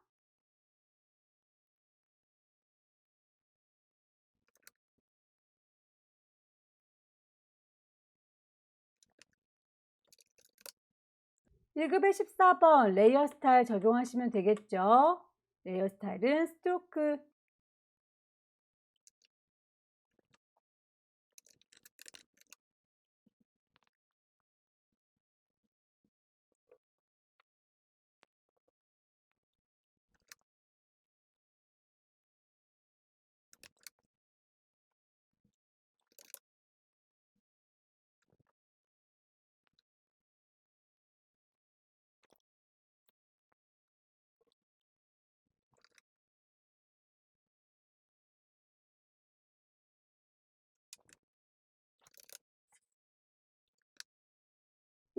(1급의 14번) 레이어 스타일 적용하시면 되겠죠. 레이어 스타일은 스트로크,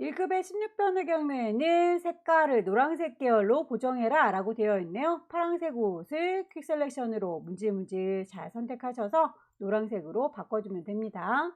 1급의 16번의 경우에는 색깔을 노란색 계열로 보정해라 라고 되어 있네요. 파란색 옷을 퀵 셀렉션으로 문질문질 잘 선택하셔서 노란색으로 바꿔주면 됩니다.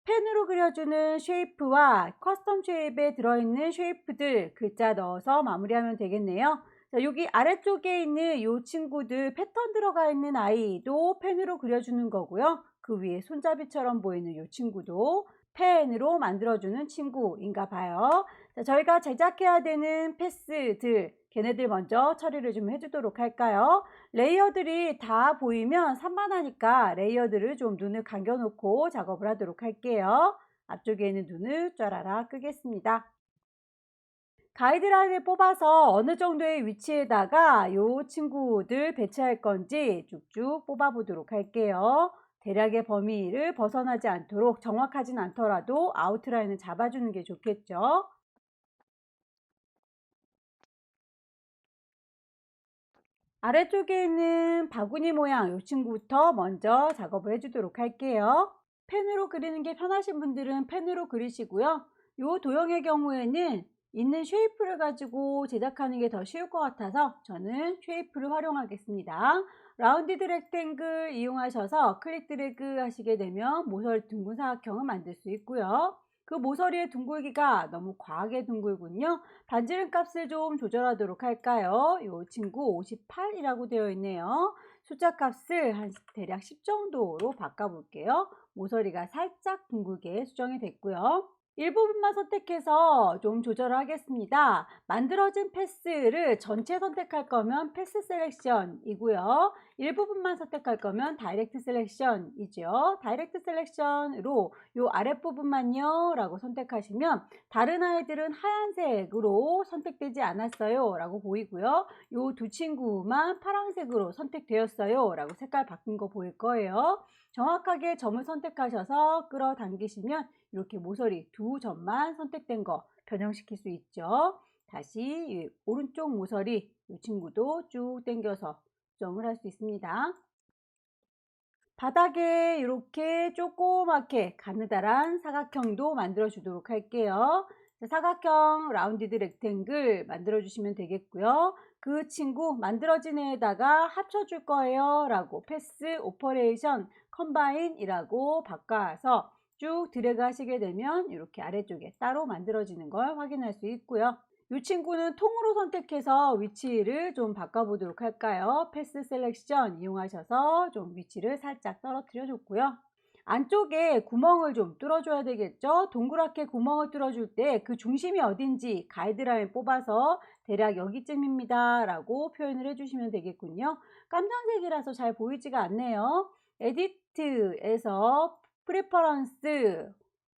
펜으로 그려주는 쉐이프와 커스텀 쉐입에 들어있는 쉐이프들 글자 넣어서 마무리하면 되겠네요. 자, 여기 아래쪽에 있는 이 친구들 패턴 들어가 있는 아이도 펜으로 그려주는 거고요. 그 위에 손잡이처럼 보이는 이 친구도 펜으로 만들어주는 친구인가 봐요. 자, 저희가 제작해야 되는 패스들 걔네들 먼저 처리를 좀 해주도록 할까요? 레이어들이 다 보이면 산만하니까 레이어들을 좀 눈을 감겨놓고 작업을 하도록 할게요. 앞쪽에 있는 눈을 쫘라락 끄겠습니다. 가이드라인을 뽑아서 어느 정도의 위치에다가 이 친구들 배치할 건지 쭉쭉 뽑아 보도록 할게요. 대략의 범위를 벗어나지 않도록 정확하진 않더라도 아웃라인을 잡아주는 게 좋겠죠. 아래쪽에 있는 바구니 모양 이 친구부터 먼저 작업을 해주도록 할게요. 펜으로 그리는 게 편하신 분들은 펜으로 그리시고요. 이 도형의 경우에는 있는 쉐이프를 가지고 제작하는 게 더 쉬울 것 같아서 저는 쉐이프를 활용하겠습니다. 라운디드 렉탱글 이용하셔서 클릭 드래그 하시게 되면 모서리 둥근 사각형을 만들 수 있고요. 그 모서리의 둥글기가 너무 과하게 둥글군요. 반지름 값을 좀 조절하도록 할까요? 이 친구 58이라고 되어 있네요. 숫자 값을 한 대략 10 정도로 바꿔 볼게요. 모서리가 살짝 둥글게 수정이 됐고요. 일부분만 선택해서 좀 조절을 하겠습니다. 만들어진 패스를 전체 선택할 거면 패스 셀렉션이고요. 일부분만 선택할 거면 다이렉트 셀렉션이죠. 다이렉트 셀렉션으로 이 아랫부분만요 라고 선택하시면 다른 아이들은 하얀색으로 선택되지 않았어요 라고 보이고요. 이 두 친구만 파란색으로 선택되었어요 라고 색깔 바뀐 거 보일 거예요. 정확하게 점을 선택하셔서 끌어당기시면 이렇게 모서리 두 점만 선택된 거 변형시킬 수 있죠. 다시 오른쪽 모서리 이 친구도 쭉 당겨서 수정을 할 수 있습니다. 바닥에 이렇게 조그맣게 가느다란 사각형도 만들어 주도록 할게요. 사각형 라운디드 렉탱글 만들어 주시면 되겠고요. 그 친구 만들어진 애에다가 합쳐줄 거예요 라고 패스 오퍼레이션 컴바인이라고 바꿔서 쭉 드래그 하시게 되면 이렇게 아래쪽에 따로 만들어지는 걸 확인할 수 있고요. 이 친구는 통으로 선택해서 위치를 좀 바꿔보도록 할까요? 패스 셀렉션 이용하셔서 좀 위치를 살짝 떨어뜨려 줬고요. 안쪽에 구멍을 좀 뚫어줘야 되겠죠? 동그랗게 구멍을 뚫어줄 때 그 중심이 어딘지 가이드라인 뽑아서 대략 여기쯤입니다 라고 표현을 해주시면 되겠군요. 깜장색이라서 잘 보이지가 않네요. 에디트에서 프레퍼런스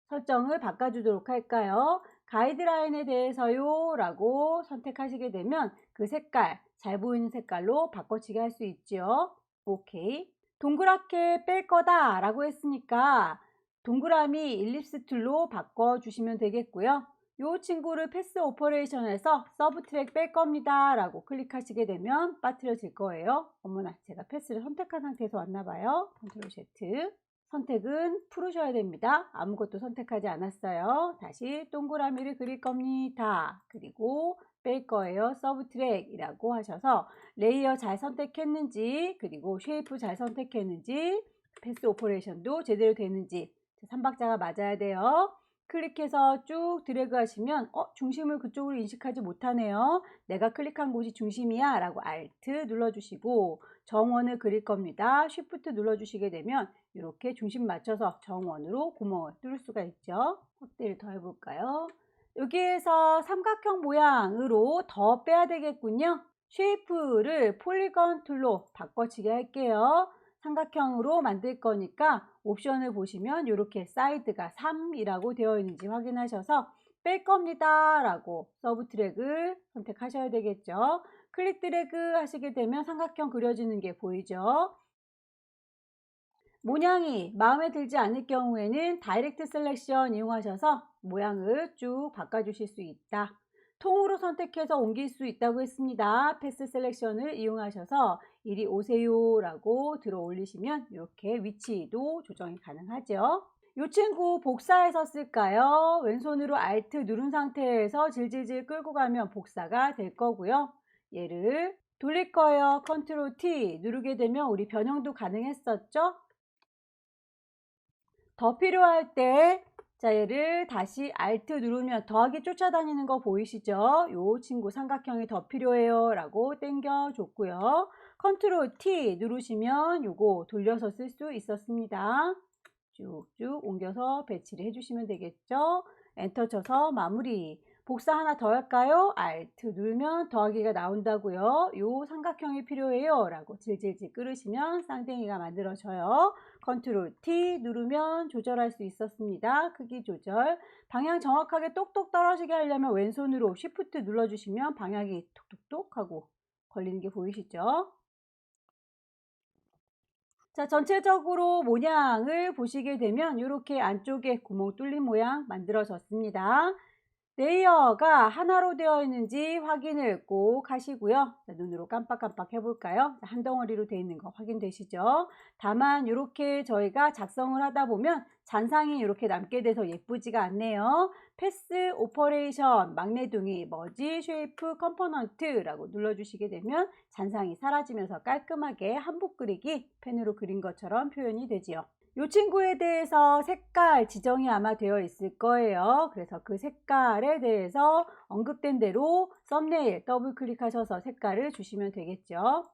설정을 바꿔주도록 할까요? 가이드라인에 대해서요 라고 선택하시게 되면 그 색깔, 잘 보이는 색깔로 바꿔치기 할 수 있죠. 오케이. 동그랗게 뺄 거다 라고 했으니까 동그라미 일립스 툴로 바꿔주시면 되겠고요. 이 친구를 패스 오퍼레이션에서 서브 트랙 뺄 겁니다 라고 클릭하시게 되면 빠뜨려질 거예요. 어머나, 제가 패스를 선택한 상태에서 왔나 봐요. 컨트롤 Z. 선택은 풀으셔야 됩니다. 아무것도 선택하지 않았어요. 다시 동그라미를 그릴 겁니다. 그리고 뺄 거예요. 서브 트랙이라고 하셔서 레이어 잘 선택했는지, 그리고 쉐이프 잘 선택했는지, 패스 오퍼레이션도 제대로 되는지 3박자가 맞아야 돼요. 클릭해서 쭉 드래그 하시면 중심을 그쪽으로 인식하지 못하네요. 내가 클릭한 곳이 중심이야 라고 Alt 눌러주시고 정원을 그릴 겁니다. Shift 눌러주시게 되면 이렇게 중심 맞춰서 정원으로 구멍을 뚫을 수가 있죠. 확대를 더 해볼까요? 여기에서 삼각형 모양으로 더 빼야 되겠군요. 쉐이프를 폴리건 툴로 바꿔치기 할게요. 삼각형으로 만들 거니까 옵션을 보시면 이렇게 사이드가 3이라고 되어 있는지 확인하셔서 뺄 겁니다 라고 서브 트랙을 선택하셔야 되겠죠. 클릭 드래그 하시게 되면 삼각형 그려지는 게 보이죠. 모양이 마음에 들지 않을 경우에는 다이렉트 셀렉션 이용하셔서 모양을 쭉 바꿔주실 수 있다. 통으로 선택해서 옮길 수 있다고 했습니다. 패스 셀렉션을 이용하셔서 이리 오세요 라고 들어 올리시면 이렇게 위치도 조정이 가능하죠. 이 친구 복사해서 쓸까요? 왼손으로 Alt 누른 상태에서 질질질 끌고 가면 복사가 될 거고요. 얘를 돌릴 거예요. 컨트롤 T 누르게 되면 우리 변형도 가능했었죠? 더 필요할 때 얘를 다시 Alt 누르면 더하기 쫓아다니는 거 보이시죠? 요 친구 삼각형이 더 필요해요 라고 당겨 줬고요. 컨트롤 T 누르시면 요거 돌려서 쓸 수 있었습니다. 쭉쭉 옮겨서 배치를 해주시면 되겠죠. 엔터 쳐서 마무리. 복사 하나 더 할까요? Alt 누르면 더하기가 나온다고요. 요 삼각형이 필요해요 라고 질질질 끌으시면 쌍둥이가 만들어져요. 컨트롤 T 누르면 조절할 수 있었습니다. 크기 조절. 방향 정확하게 똑똑 떨어지게 하려면 왼손으로 Shift 눌러주시면 방향이 톡톡톡 하고 걸리는 게 보이시죠? 자, 전체적으로 모양을 보시게 되면 이렇게 안쪽에 구멍 뚫린 모양 만들어졌습니다. 레이어가 하나로 되어 있는지 확인을 꼭 하시고요. 자, 눈으로 깜빡깜빡 해볼까요? 자, 한 덩어리로 되어 있는 거 확인되시죠? 다만 이렇게 저희가 작성을 하다 보면 잔상이 이렇게 남게 돼서 예쁘지가 않네요. 패스 오퍼레이션 막내둥이 머지 쉐이프 컴포넌트라고 눌러주시게 되면 잔상이 사라지면서 깔끔하게 한복 그리기 펜으로 그린 것처럼 표현이 되지요. 이 친구에 대해서 색깔 지정이 아마 되어 있을 거예요. 그래서 그 색깔에 대해서 언급된 대로 썸네일 더블 클릭하셔서 색깔을 주시면 되겠죠.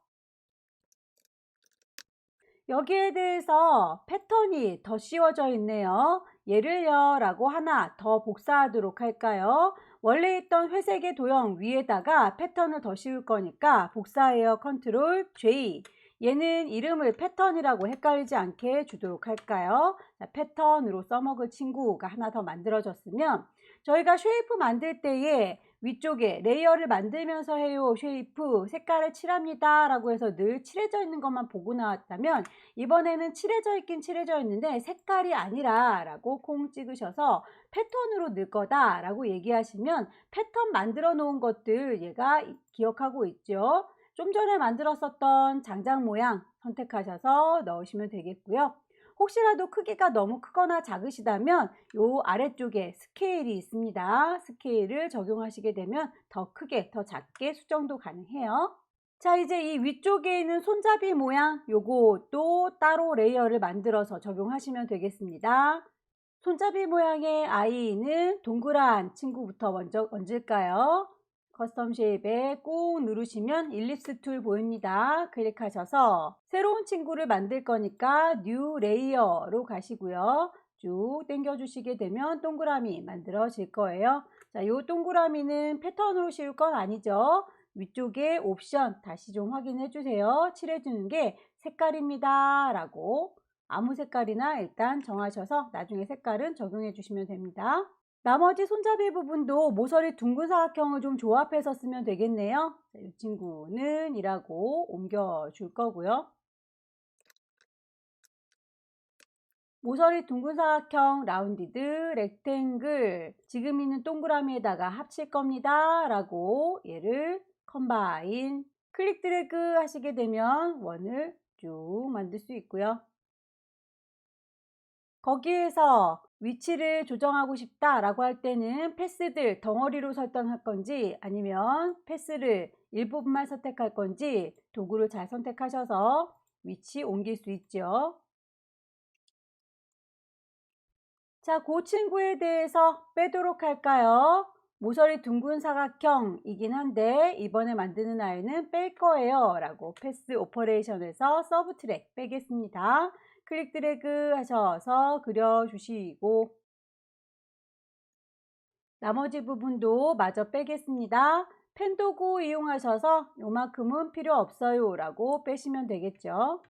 여기에 대해서 패턴이 더 씌워져 있네요. 예를요 라고 하나 더 복사하도록 할까요? 원래 있던 회색의 도형 위에다가 패턴을 더 씌울 거니까 복사해요. 컨트롤 J. 얘는 이름을 패턴이라고 헷갈리지 않게 주도록 할까요? 자, 패턴으로 써먹을 친구가 하나 더 만들어졌으면 저희가 쉐이프 만들 때에 위쪽에 레이어를 만들면서 해요 쉐이프 색깔을 칠합니다 라고 해서 늘 칠해져 있는 것만 보고 나왔다면 이번에는 칠해져 있긴 칠해져 있는데 색깔이 아니라 라고 콩 찍으셔서 패턴으로 넣을 거다 라고 얘기하시면 패턴 만들어 놓은 것들 얘가 기억하고 있죠. 좀 전에 만들었었던 장작 모양 선택하셔서 넣으시면 되겠고요. 혹시라도 크기가 너무 크거나 작으시다면 요 아래쪽에 스케일이 있습니다. 스케일을 적용하시게 되면 더 크게 더 작게 수정도 가능해요. 자, 이제 이 위쪽에 있는 손잡이 모양 요것도 따로 레이어를 만들어서 적용하시면 되겠습니다. 손잡이 모양의 아이는 동그란 친구부터 먼저 얹을까요? 커스텀 쉐입에 꾹 누르시면 일립스 툴 보입니다. 클릭하셔서 새로운 친구를 만들 거니까 뉴 레이어로 가시고요. 쭉 당겨 주시게 되면 동그라미 만들어질 거예요. 자, 요 동그라미는 패턴으로 씌울 건 아니죠. 위쪽에 옵션 다시 좀 확인해 주세요. 칠해주는 게 색깔입니다 라고 아무 색깔이나 일단 정하셔서 나중에 색깔은 적용해 주시면 됩니다. 나머지 손잡이 부분도 모서리 둥근 사각형을 좀 조합해서 쓰면 되겠네요. 자, 이 친구는 이라고 옮겨 줄 거고요. 모서리 둥근 사각형 라운디드 렉탱글 지금 있는 동그라미에다가 합칠 겁니다 라고 얘를 컴바인 클릭 드래그 하시게 되면 원을 쭉 만들 수 있고요. 거기에서 위치를 조정하고 싶다 라고 할 때는 패스들 덩어리로 설정할 건지 아니면 패스를 일부분만 선택할 건지 도구를 잘 선택하셔서 위치 옮길 수 있죠. 자, 그 친구에 대해서 빼도록 할까요? 모서리 둥근 사각형이긴 한데 이번에 만드는 아이는 뺄 거예요 라고 패스 오퍼레이션에서 서브 트랙 빼겠습니다. 클릭 드래그 하셔서 그려주시고 나머지 부분도 마저 빼겠습니다. 펜 도구 이용하셔서 요만큼은 필요 없어요 라고 빼시면 되겠죠.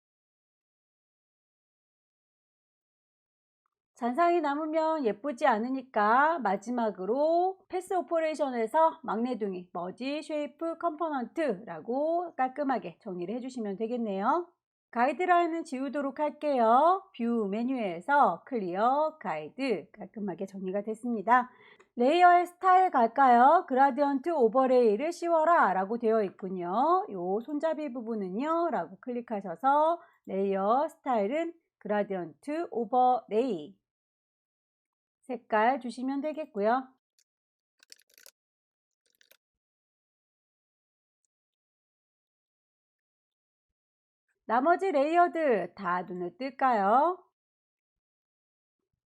잔상이 남으면 예쁘지 않으니까 마지막으로 패스 오퍼레이션에서 막내둥이 머지 쉐이프 컴포넌트라고 깔끔하게 정리를 해주시면 되겠네요. 가이드라인은 지우도록 할게요. 뷰 메뉴에서 클리어 가이드 깔끔하게 정리가 됐습니다. 레이어의 스타일 갈까요? 그라디언트 오버레이를 씌워라 라고 되어 있군요. 요 손잡이 부분은요 라고 클릭하셔서 레이어 스타일은 그라디언트 오버레이 색깔 주시면 되겠고요. 나머지 레이어들 다 눈에 뜰까요?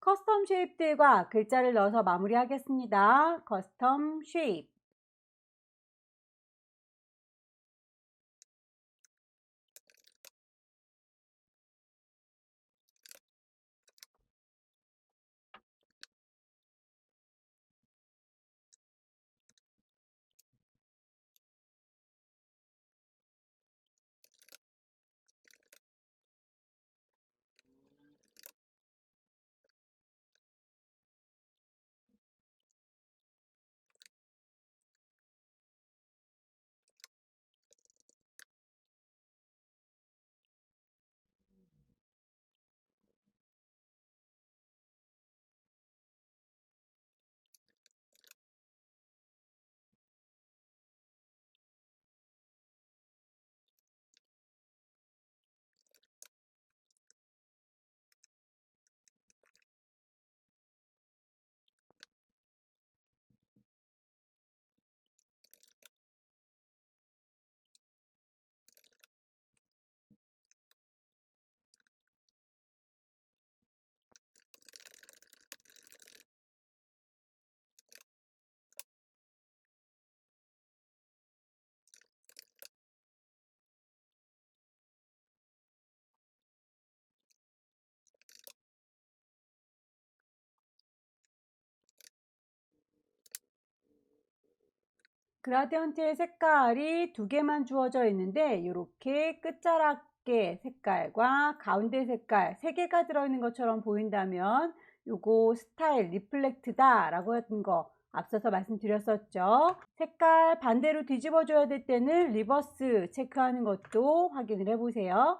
커스텀 쉐입들과 글자를 넣어서 마무리하겠습니다. 커스텀 쉐입 그라디언트의 색깔이 두 개만 주어져 있는데 이렇게 끝자락의 색깔과 가운데 색깔 세 개가 들어있는 것처럼 보인다면 요거 스타일 리플렉트다 라고 했던 거 앞서서 말씀드렸었죠. 색깔 반대로 뒤집어 줘야 될 때는 리버스 체크하는 것도 확인을 해 보세요.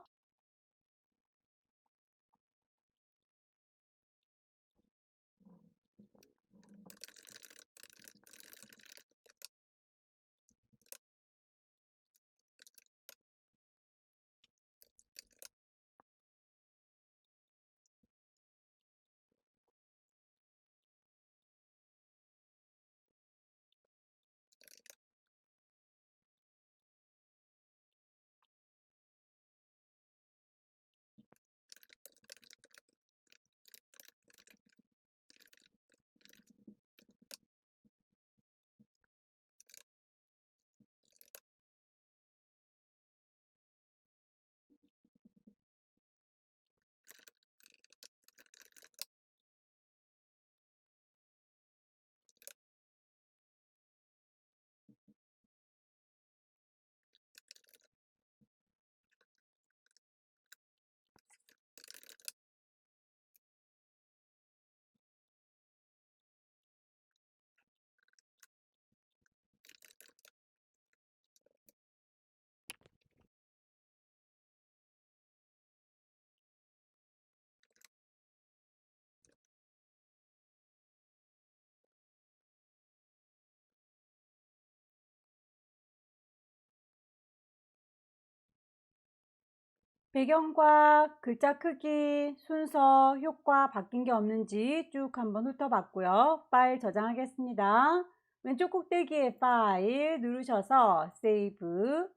배경과 글자 크기, 순서, 효과 바뀐 게 없는지 쭉 한번 훑어봤고요. 파일 저장하겠습니다. 왼쪽 꼭대기에 파일 누르셔서 세이브,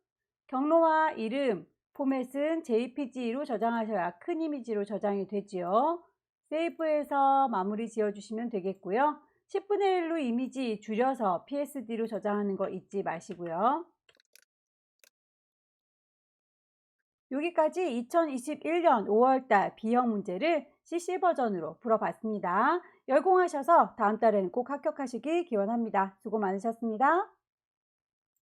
경로와 이름, 포맷은 JPG로 저장하셔야 큰 이미지로 저장이 되지요. 세이브해서 마무리 지어주시면 되겠고요. 10분의 1로 이미지 줄여서 PSD로 저장하는 거 잊지 마시고요. 여기까지 2021년 5월달 B형 문제를 CC 버전으로 풀어봤습니다. 열공하셔서 다음 달에는 꼭 합격하시기 기원합니다. 수고 많으셨습니다.